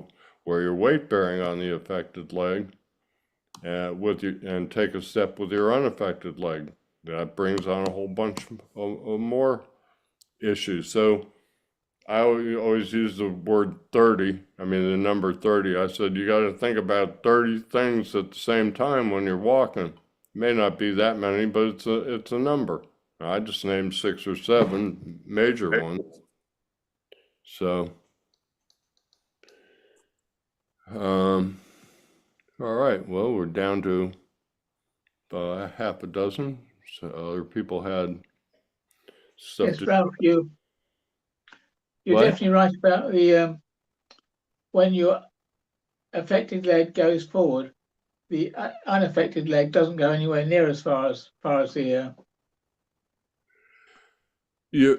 where you're weight bearing on the affected leg and take a step with your unaffected leg. That brings on a whole bunch of more issues. So I always use the word 30. I mean, the number 30. I said, you got to think about 30 things at the same time when you're walking. It may not be that many, but it's a number. I just named 6 or 7 major ones. So, all right. Well, we're down to half a dozen. So other people had stuff. Yes, Ralph, you're What? definitely right about the when your affected leg goes forward, the unaffected leg doesn't go anywhere near as far as the Your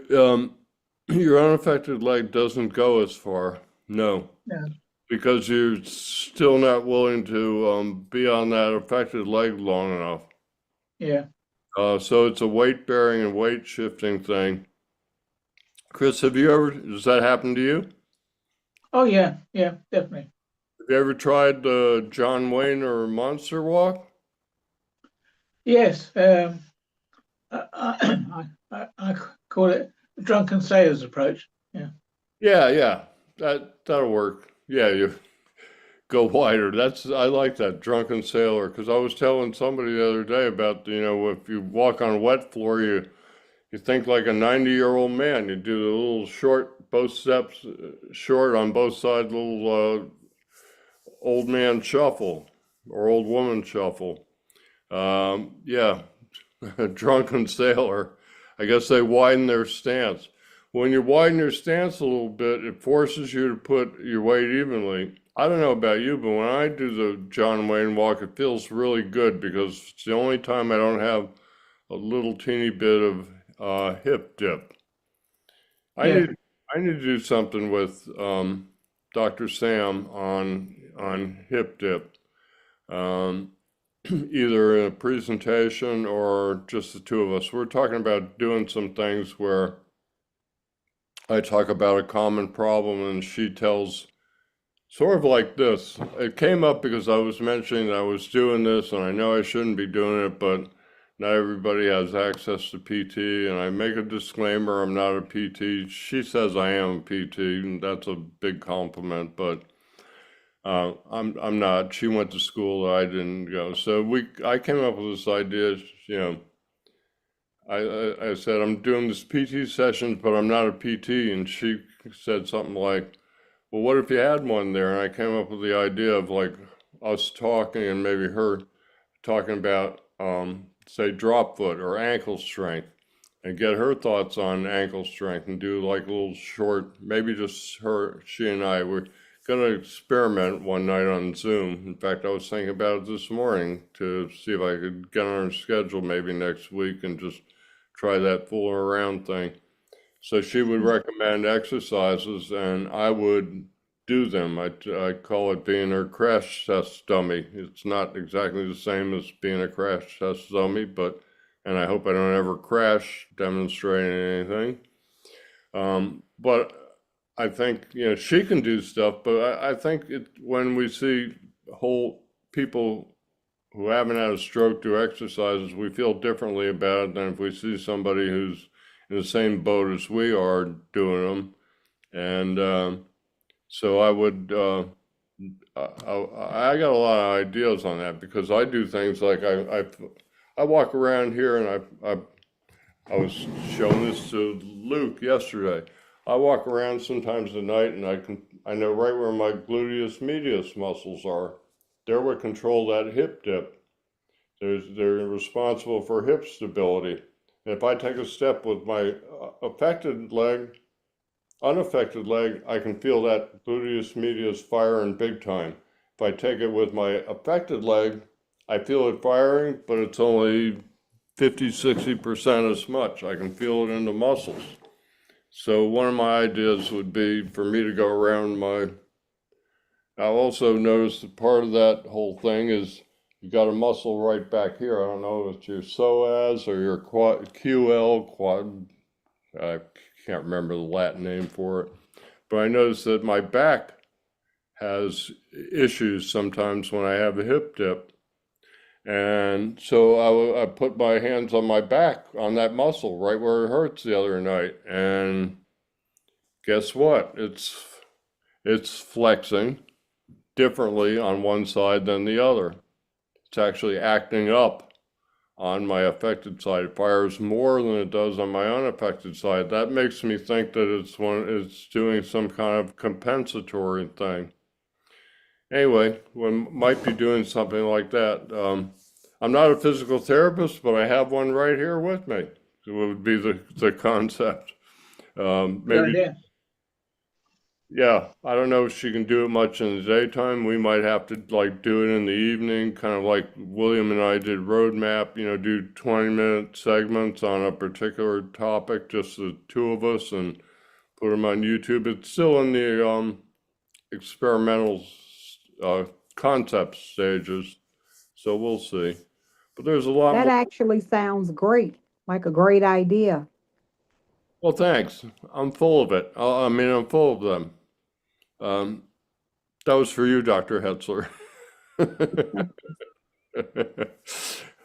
unaffected leg doesn't go as far. No. No. Because you're still not willing to be on that affected leg long enough. Yeah. So it's a weight bearing and weight shifting thing. Chris, does that happen to you? Oh yeah, definitely. Have you ever tried the John Wayne or Monster Walk? Yes. I call it the drunken sailor's approach. Yeah. Yeah. That'll work. Yeah, you go wider. I like that drunken sailor, because I was telling somebody the other day about, if you walk on a wet floor, you think like a 90-year-old man. You do the little short, both steps short on both sides, little old man shuffle or old woman shuffle. Yeah, drunken sailor. I guess they widen their stance. When you widen your stance a little bit, it forces you to put your weight evenly. I don't know about you, but when I do the John Wayne walk, it feels really good, because it's the only time I don't have a little teeny bit of hip dip. I need to do something with Dr. Sam on hip dip, either in a presentation or just the two of us. We're talking about doing some things where I talk about a common problem and she tells, sort of like this. It came up because I was mentioning that I was doing this, and I know I shouldn't be doing it, but not everybody has access to PT, and I make a disclaimer, I'm not a PT. She says I am a PT, and that's a big compliment, but I'm not. She went to school, I didn't go. So I came up with this idea, I said, I'm doing this PT sessions, but I'm not a PT. And she said something like, well, what if you had one there? And I came up with the idea of like us talking and maybe her talking about, say, drop foot or ankle strength, and get her thoughts on ankle strength and do like a little short, maybe just she and I were going to experiment one night on Zoom. In fact, I was thinking about it this morning to see if I could get on her schedule maybe next week and just try that fooling around thing. So she would recommend exercises and I would do them. I call it being her crash test dummy. It's not exactly the same as being a crash test dummy, and I hope I don't ever crash demonstrating anything. But I think, she can do stuff, but I think when we see whole people who haven't had a stroke do exercises, we feel differently about it than if we see somebody who's in the same boat as we are doing them. And so I would, I got a lot of ideas on that, because I do things like I walk around here, and I was showing this to Luke yesterday. I walk around sometimes at night, and I know right where my gluteus medius muscles are. They're what control that hip dip. They're responsible for hip stability. If I take a step with my unaffected leg, I can feel that gluteus medius firing big time. If I take it with my affected leg, I feel it firing, but it's only 50–60% as much. I can feel it in the muscles. So one of my ideas would be for me to go around I also noticed that part of that whole thing is you got a muscle right back here. I don't know if it's your psoas or your quad, I can't remember the Latin name for it, but I noticed that my back has issues sometimes when I have a hip dip. And so I put my hands on my back on that muscle right where it hurts the other night. And guess what? It's flexing differently on one side than the other. It's actually acting up on my affected side. It fires more than it does on my unaffected side. That makes me think that it's doing some kind of compensatory thing. Anyway, we might be doing something like that. I'm not a physical therapist, but I have one right here with me. It would be the concept. Maybe. Yeah, I don't know if she can do it much in the daytime. We might have to like do it in the evening, kind of like William and I did roadmap, do 20-minute segments on a particular topic, just the two of us, and put them on YouTube. It's still in the experimental concept stages, so we'll see. But there's a lot That more. actually sounds great, like a great idea. Well, thanks. I'm full of it. I'm full of them. That was for you, Dr. Hetzler. It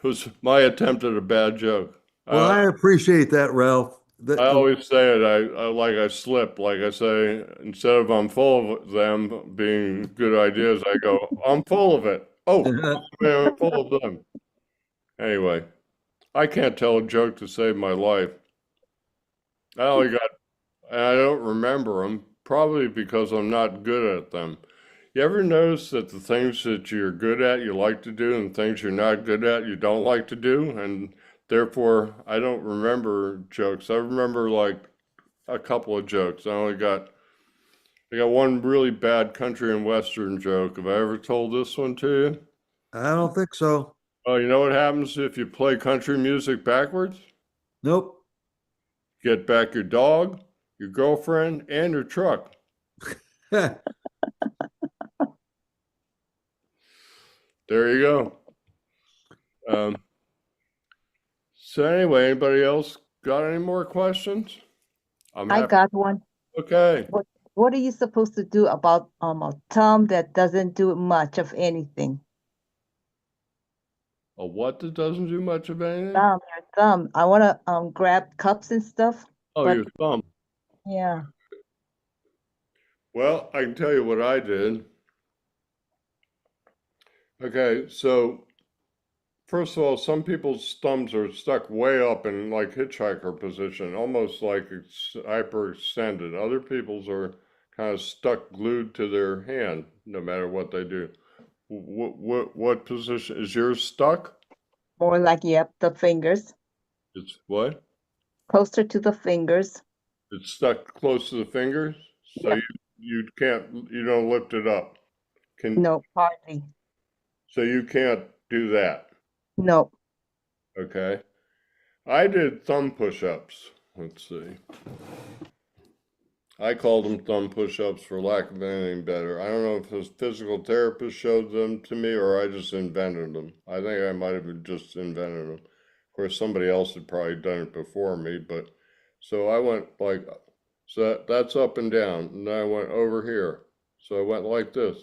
was my attempt at a bad joke. Well, I appreciate that, Ralph. I always say it. I slip. Like I say, instead of I'm full of them being good ideas, I go, I'm full of it. Oh, man, I'm full of them. Anyway, I can't tell a joke to save my life. I don't remember them, probably because I'm not good at them. You ever notice that the things that you're good at, you like to do, and things you're not good at, you don't like to do? And therefore, I don't remember jokes. I remember like a couple of jokes. I got one really bad country and western joke. Have I ever told this one to you? I don't think so. Oh, you know what happens if you play country music backwards? Nope. Get back your dog, your girlfriend, and your truck. There you go. So anyway, anybody else got any more questions? I got one. Okay. What are you supposed to do about a thumb that doesn't do much of anything? A what that doesn't do much of anything? Your thumb. I want to grab cups and stuff. Oh, but your thumb. yeah. Well, I can tell you what I did. Okay, so first of all, some people's thumbs are stuck way up in like hitchhiker position, almost like it's hyperextended. Other people's are kind of stuck glued to their hand, no matter what they do. What position is yours stuck? More like, yep, the fingers. It's what? Closer to the fingers. It's stuck close to the fingers, so Yep. you don't lift it up. No, hardly. So you can't do that. No. Okay. I did thumb push-ups. Let's see. I called them thumb push-ups for lack of anything better. I don't know if a physical therapist showed them to me or I just invented them. I think I might have just invented them. Of course, somebody else had probably done it before me, but so I went like, so that's up and down, and then I went over here. So I went like this.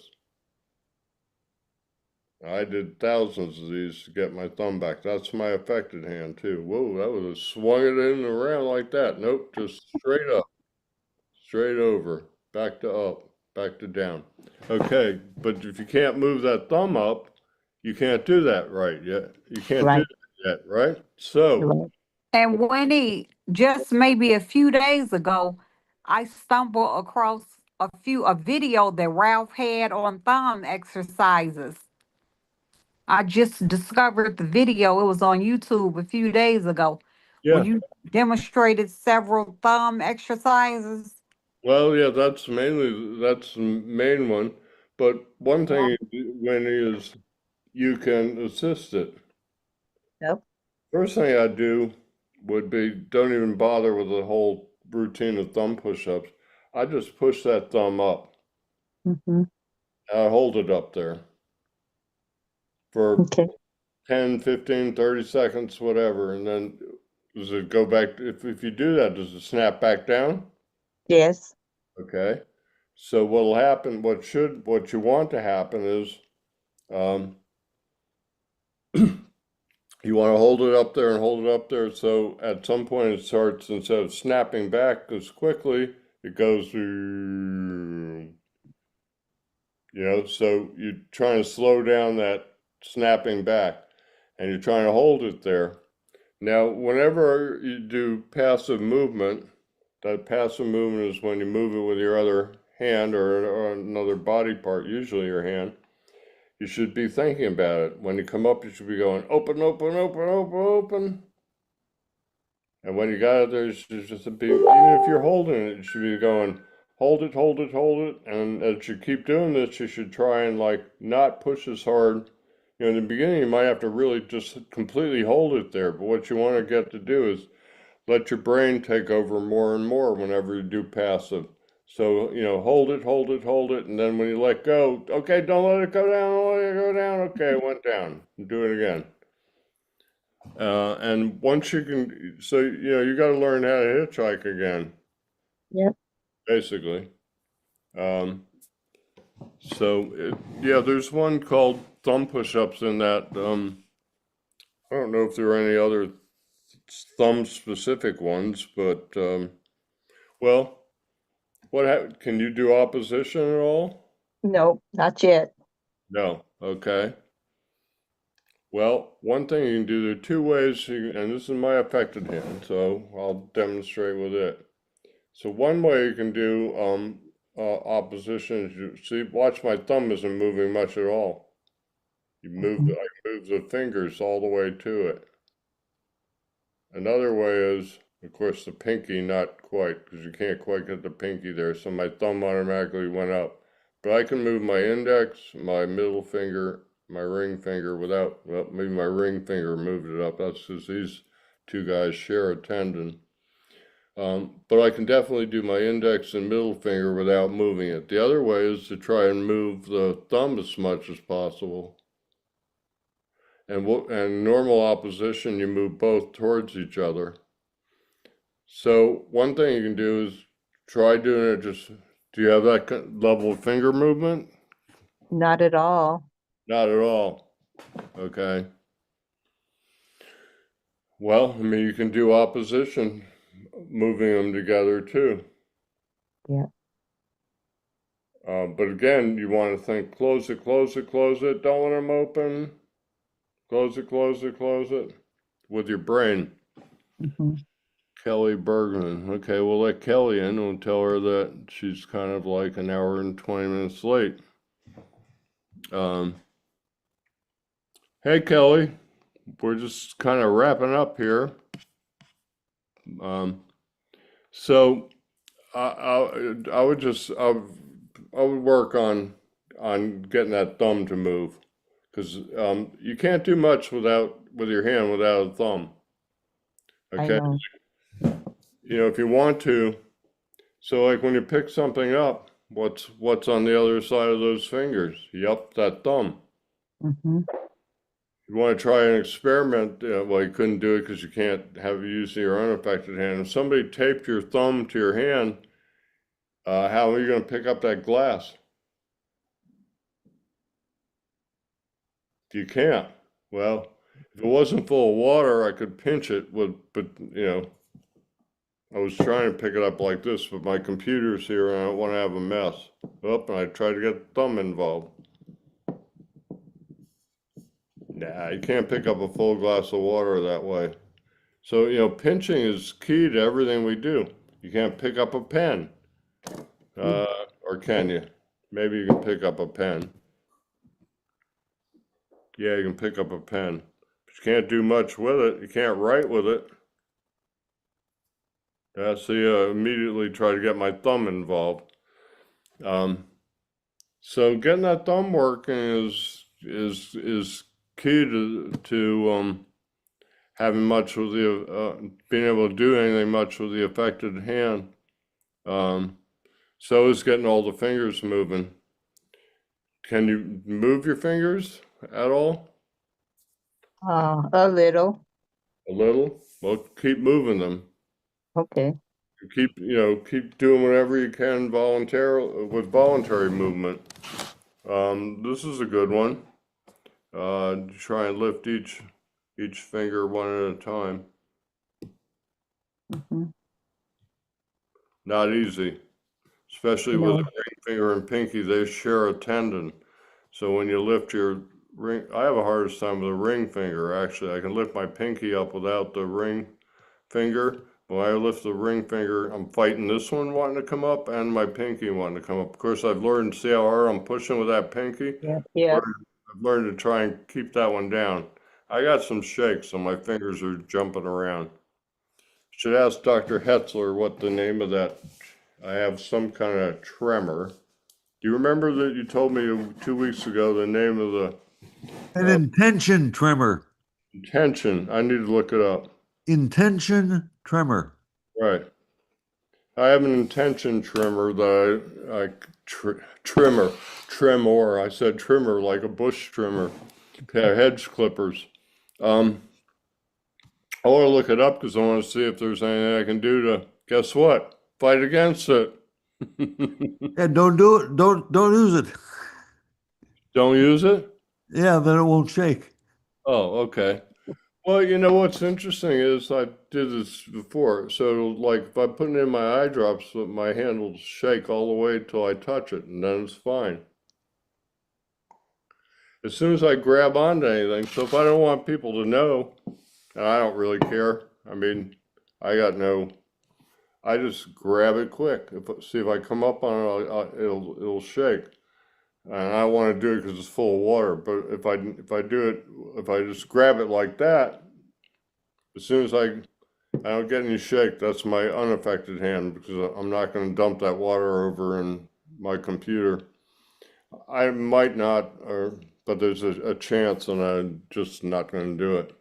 I did thousands of these to get my thumb back. That's my affected hand too. Whoa, that was swung it in and around like that. Nope, just straight up, straight over, back to up, back to down. Okay, but if you can't move that thumb up, you can't do that right yet. You can't do that yet, right? So. And Winnie, just maybe a few days ago, I stumbled across a video that Ralph had on thumb exercises. I just discovered the video. It was on YouTube a few days ago. Well, Yeah. you demonstrated several thumb exercises. Well, yeah, that's the main one. But one thing when is you can assist it. Yep. First thing I'd do would be don't even bother with the whole routine of thumb push-ups. I just push that thumb up. Mm-hmm. I hold it up there for Okay. 10, 15, 30 seconds, whatever. And then does it go back? If you do that, does it snap back down? Yes. Okay. So what'll happen, what you want to happen is um, you want to hold it up there and hold it up there. So at some point it starts, instead of snapping back as quickly, it goes through, so you're trying to slow down that snapping back and you're trying to hold it there. Now, whenever you do passive movement, that passive movement is when you move it with your other hand or another body part, usually your hand. You should be thinking about it. When you come up, you should be going open, open, open, open, open. And when you got it there, you should just be, even if you're holding it, you should be going hold it, hold it, hold it. And as you keep doing this, you should try and not push as hard. In the beginning, you might have to really just completely hold it there. But what you want to get to do is let your brain take over more and more whenever you do passive. So, hold it, hold it, hold it. And then when you let go, okay, don't let it go down, don't let it go down. Okay, it went down. Do it again. And once you can, so, you got to learn how to hitchhike again. Yep. Basically. There's one called thumb push-ups in that. I don't know if there are any other thumb-specific ones, but, can you do opposition at all? No, not yet. No. Okay. Well, one thing you can do, there are two ways, and this is my affected hand, so I'll demonstrate with it. So one way you can do opposition is watch my thumb isn't moving much at all. I move the fingers all the way to it. Another way is, of course, the pinky, not quite, because you can't quite get the pinky there, so my thumb automatically went up. But I can move my index, my middle finger, my ring finger without, maybe my ring finger moved it up. That's because these two guys share a tendon. But I can definitely do my index and middle finger without moving it. The other way is to try and move the thumb as much as possible. And normal opposition, you move both towards each other. So one thing you can do is try doing it do you have that level of finger movement? Not at all. Not at all. Okay. Well, you can do opposition, moving them together too. Yeah. But again, you want to think, close it, close it, close it. Don't let them open. Close it, close it, close it. With your brain. Mm-hmm. Kelly Bergman. Okay, we'll let Kelly in. We'll tell her that she's kind of like an hour and 20 minutes late. Hey, Kelly. We're just kind of wrapping up here. So I would work on getting that thumb to move, because you can't do much with your hand without a thumb. Okay. I know. If you want to, so like when you pick something up, what's on the other side of those fingers? Yup, that thumb. Mm-hmm. You want to try an experiment, well, you couldn't do it because you can't have you use your unaffected hand. If somebody taped your thumb to your hand, how are you going to pick up that glass? You can't. Well, if it wasn't full of water, I could pinch it but I was trying to pick it up like this, but my computer's here and I don't want to have a mess. And I tried to get the thumb involved. Nah, you can't pick up a full glass of water that way. So, pinching is key to everything we do. You can't pick up a pen. Or can you? Maybe you can pick up a pen. Yeah, you can pick up a pen. But you can't do much with it. You can't write with it. See, immediately try to get my thumb involved. So getting that thumb working is key to having much with the being able to do anything much with the affected hand. So is getting all the fingers moving. Can you move your fingers at all? A little. A little? Well, keep moving them. Okay. Keep doing whatever you can with voluntary movement. This is a good one. Try and lift each finger one at a time. Mm-hmm. Not easy, especially with a ring finger and pinky. They share a tendon. So when you lift your ring, I have a hardest time with a ring finger, actually. I can lift my pinky up without the ring finger. When I lift the ring finger, I'm fighting this one wanting to come up and my pinky wanting to come up. Of course, I've learned to see how hard I'm pushing with that pinky. Yeah. I've learned to try and keep that one down. I got some shakes, so my fingers are jumping around. Should ask Dr. Hetzler what the name of that. I have some kind of tremor. Do you remember that you told me 2 weeks ago the name of the An intention tremor. intention? I need to look it up. Intention tremor. Right. I have an intention tremor that tremor. I said trimmer like a bush trimmer. Okay, hedge clippers. I want to look it up because I want to see if there's anything I can do to, guess what? Fight against it. Yeah, don't do it. Don't use it. Don't use it? Yeah, then it won't shake. Oh, okay. Well, you know what's interesting is I did this before. So, like, if I put it in my eye drops, my hand will shake all the way till I touch it, and then it's fine. As soon as I grab onto anything, so if I don't want people to know, and I don't really care. I mean, I just grab it quick. See if I come up on it, it'll shake. And I want to do it because it's full of water. But if I just grab it like that, as soon as I don't get any shake, that's my unaffected hand because I'm not going to dump that water over in my computer. I might not, but there's a chance, and I'm just not going to do it.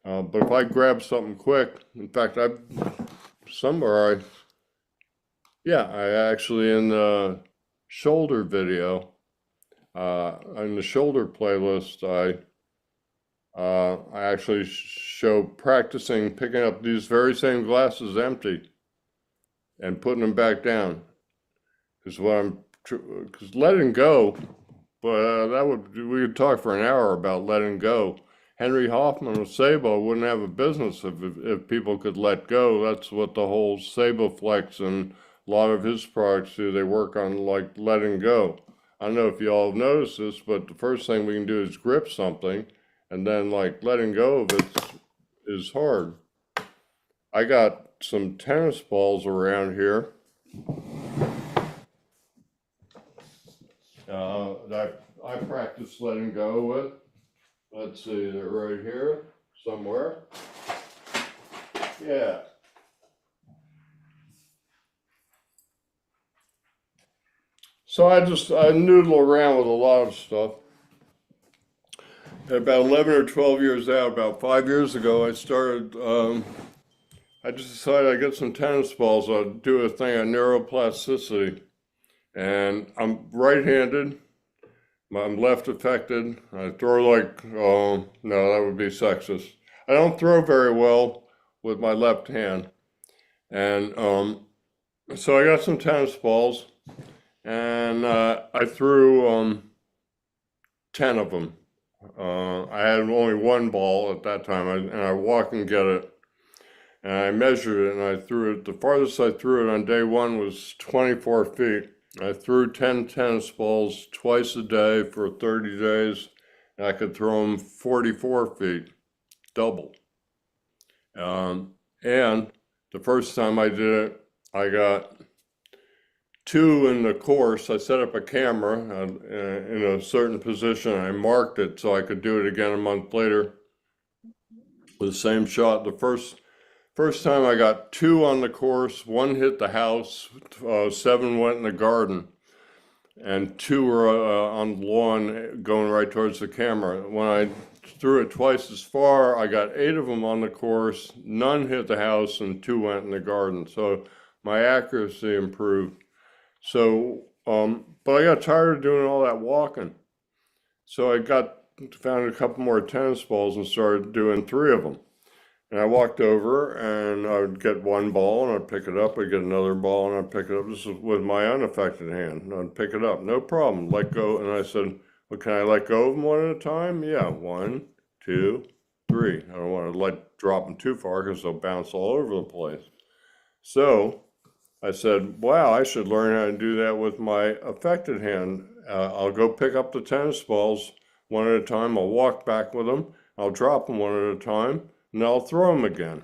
But if I grab something quick, in fact, I actually in the shoulder video, in the shoulder playlist, I actually show practicing picking up these very same glasses empty and putting them back down. Because letting go, but we could talk for an hour about letting go. Henry Hoffman with Sabo wouldn't have a business if people could let go. That's what the whole SaboFlex and a lot of his products do. They work on like letting go. I don't know if you all have noticed this, but the first thing we can do is grip something, and then like letting go of it is hard. I got some tennis balls around here that I practice letting go with. Let's see, they're right here somewhere. Yeah. So I noodle around with a lot of stuff. And about 11 or 12 years out, about 5 years ago, I started, I just decided I'd get some tennis balls. I'd do a thing on neuroplasticity. And I'm right-handed. I'm left affected. I throw like, oh, no, that would be sexist. I don't throw very well with my left hand. And so I got some tennis balls, and I threw 10 of them. I had only one ball at that time, and I walk and get it. And I measured it, and I threw it. The farthest I threw it on day one was 24 feet. I threw 10 tennis balls twice a day for 30 days, and I could throw them 44 feet, double. And the first time I did it, I got 2 in the course. I set up a camera in a certain position. I marked it so I could do it again a month later with the same shot. The first First time I got 2 on the course, 1 hit the house, 7 went in the garden, and 2 were on the lawn going right towards the camera. When I threw it twice as far, I got 8 of them on the course, none hit the house, and 2 went in the garden. So my accuracy improved. So, but I got tired of doing all that walking. So I found a couple more tennis balls and started doing 3 of them. And I walked over and I would get 1 ball and I'd pick it up. I'd get another ball and I'd pick it up. This is with my unaffected hand. And I'd pick it up, no problem, let go. And I said, well, can I let go of them one at a time? Yeah, 1, 2, 3. I don't want to drop them too far because they'll bounce all over the place. So I said, wow, I should learn how to do that with my affected hand. I'll go pick up the tennis balls one at a time. I'll walk back with them. I'll drop them one at a time. And I'll throw them again.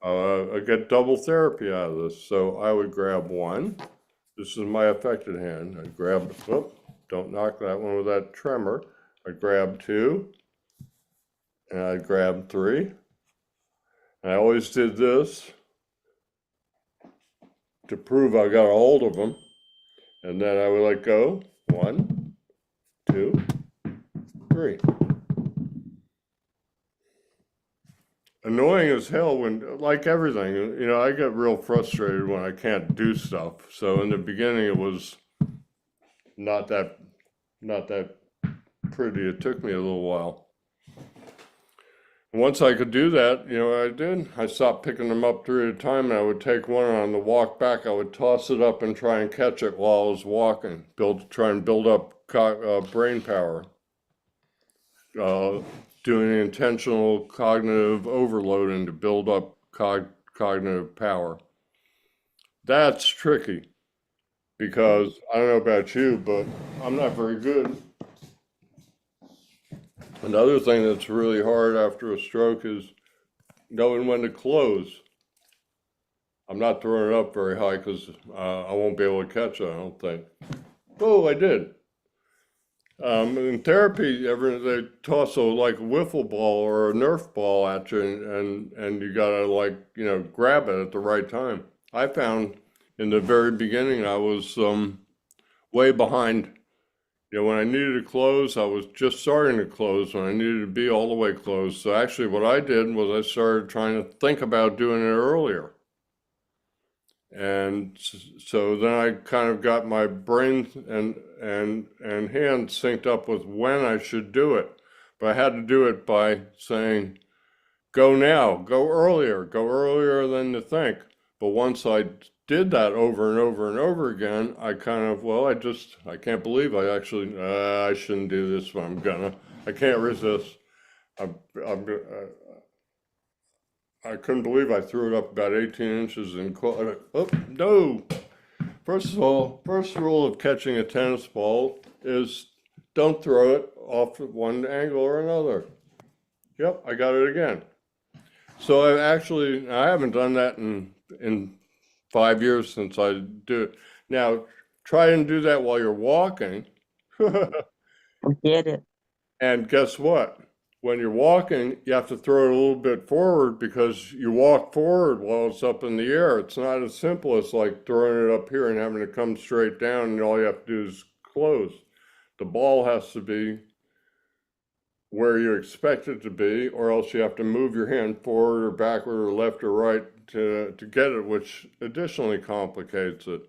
I get double therapy out of this. So I would grab 1. This is my affected hand. I'd grab, don't knock that one with that tremor. I'd grab 2. And I'd grab 3. And I always did this to prove I got a hold of them. And then I would let go. 1, 2, 3. Annoying as hell when, like everything, you know, I get real frustrated when I can't do stuff. So in the beginning, it was not that pretty. It took me a little while. Once I could do that, you know what I did? I stopped picking them up 3 at a time, and I would take one, and on the walk back, I would toss it up and try and catch it while I was walking, try and build up brain power. Doing intentional cognitive overloading to build up cognitive power. That's tricky because I don't know about you, but I'm not very good. Another thing that's really hard after a stroke is knowing when to close. I'm not throwing it up very high because I won't be able to catch it, I don't think. Oh, I did. In therapy, they toss a wiffle ball or a Nerf ball at you, and you gotta grab it at the right time. I found in the very beginning I was way behind. You know, when I needed to close, I was just starting to close when I needed to be all the way closed. So actually, what I did was I started trying to think about doing it earlier. And so then I kind of got my brain and hand synced up with when I should do it. But I had to do it by saying, go now, go earlier than you think. But once I did that over and over and over again, I kind of, I can't believe I shouldn't do this, but I can't resist. I couldn't believe I threw it up about 18 inches and oh, no. First rule of catching a tennis ball is don't throw it off at one angle or another. Yep, I got it again. So I haven't done that in 5 years since I do it. Now, try and do that while you're walking. Get it. And guess what? When you're walking, you have to throw it a little bit forward because you walk forward while it's up in the air. It's not as simple as like throwing it up here and having to come straight down and all you have to do is close. The ball has to be where you expect it to be, or else you have to move your hand forward or backward or left or right to get it, which additionally complicates it.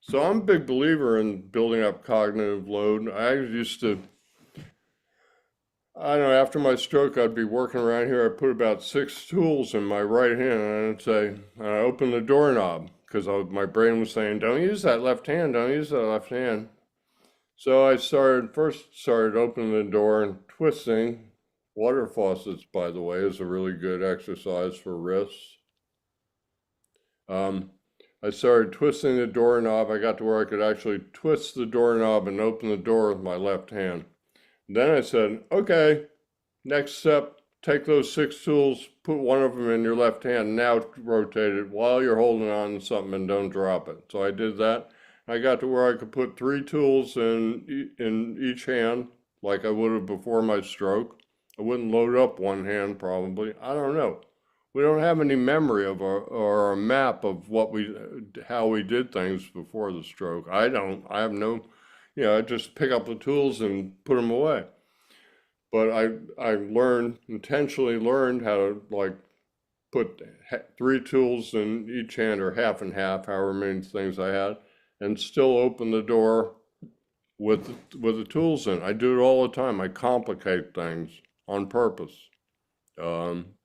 So I'm a big believer in building up cognitive load. I don't know, after my stroke, I'd be working around here. I put about 6 tools in my right hand, and I'd say, I open the doorknob because my brain was saying, don't use that left hand, don't use that left hand. So I first started opening the door and twisting. Water faucets, by the way, is a really good exercise for wrists. I started twisting the doorknob. I got to where I could actually twist the doorknob and open the door with my left hand. Then I said, okay, next step, take those 6 tools, put one of them in your left hand, now rotate it while you're holding on to something and don't drop it. So I did that. I got to where I could put 3 tools in each hand, like I would have before my stroke. I wouldn't load up one hand probably, I don't know. we don't have any memory of or a map of how we did things before the stroke. I have no, I just pick up the tools and put them away. But I intentionally learned how to like put 3 tools in each hand or half and half, however many things I had, and still open the door with the tools in. I do it all the time. I complicate things on purpose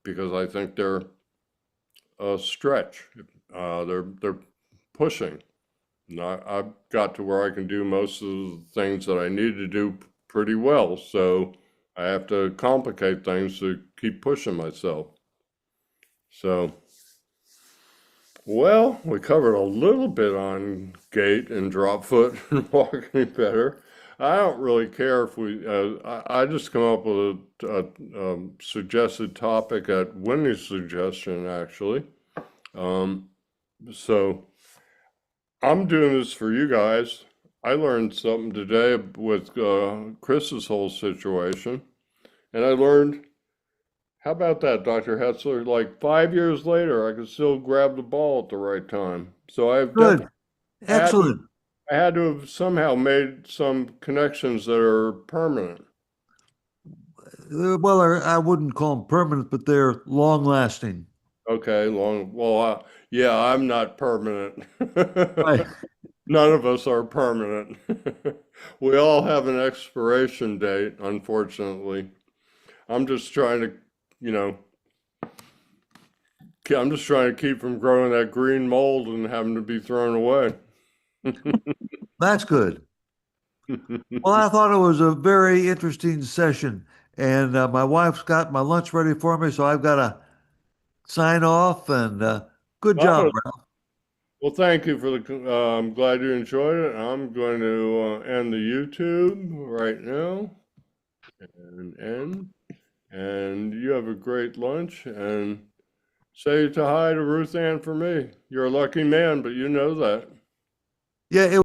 because I think they're a stretch. They're pushing. And I've got to where I can do most of the things that I need to do pretty well. So I have to complicate things to keep pushing myself. So, well, we covered a little bit on gait and drop foot and walking better. I don't really care if I just come up with a suggested topic at Wendy's suggestion, actually. So I'm doing this for you guys. I learned something today with Chris's whole situation, and I learned, how about that, Dr. Hetzler? Like 5 years later, I could still grab the ball at the right time. So I've Good. Excellent. I had to have somehow made some connections that are permanent. Well, I wouldn't call them permanent, but they're long lasting. Okay, well, yeah, I'm not permanent. Right. None of us are permanent. We all have an expiration date, unfortunately. I'm just trying to, I'm just trying to keep from growing that green mold and having to be thrown away. That's good. Well, I thought it was a very interesting session, and my wife's got my lunch ready for me, so I've got to sign off. And good job, Ralph. Well, thank you for I'm glad you enjoyed it. I'm going to end the YouTube right now and end. And you have a great lunch, and say hi to Ruth Ann for me. You're a lucky man, but you know that. Yeah,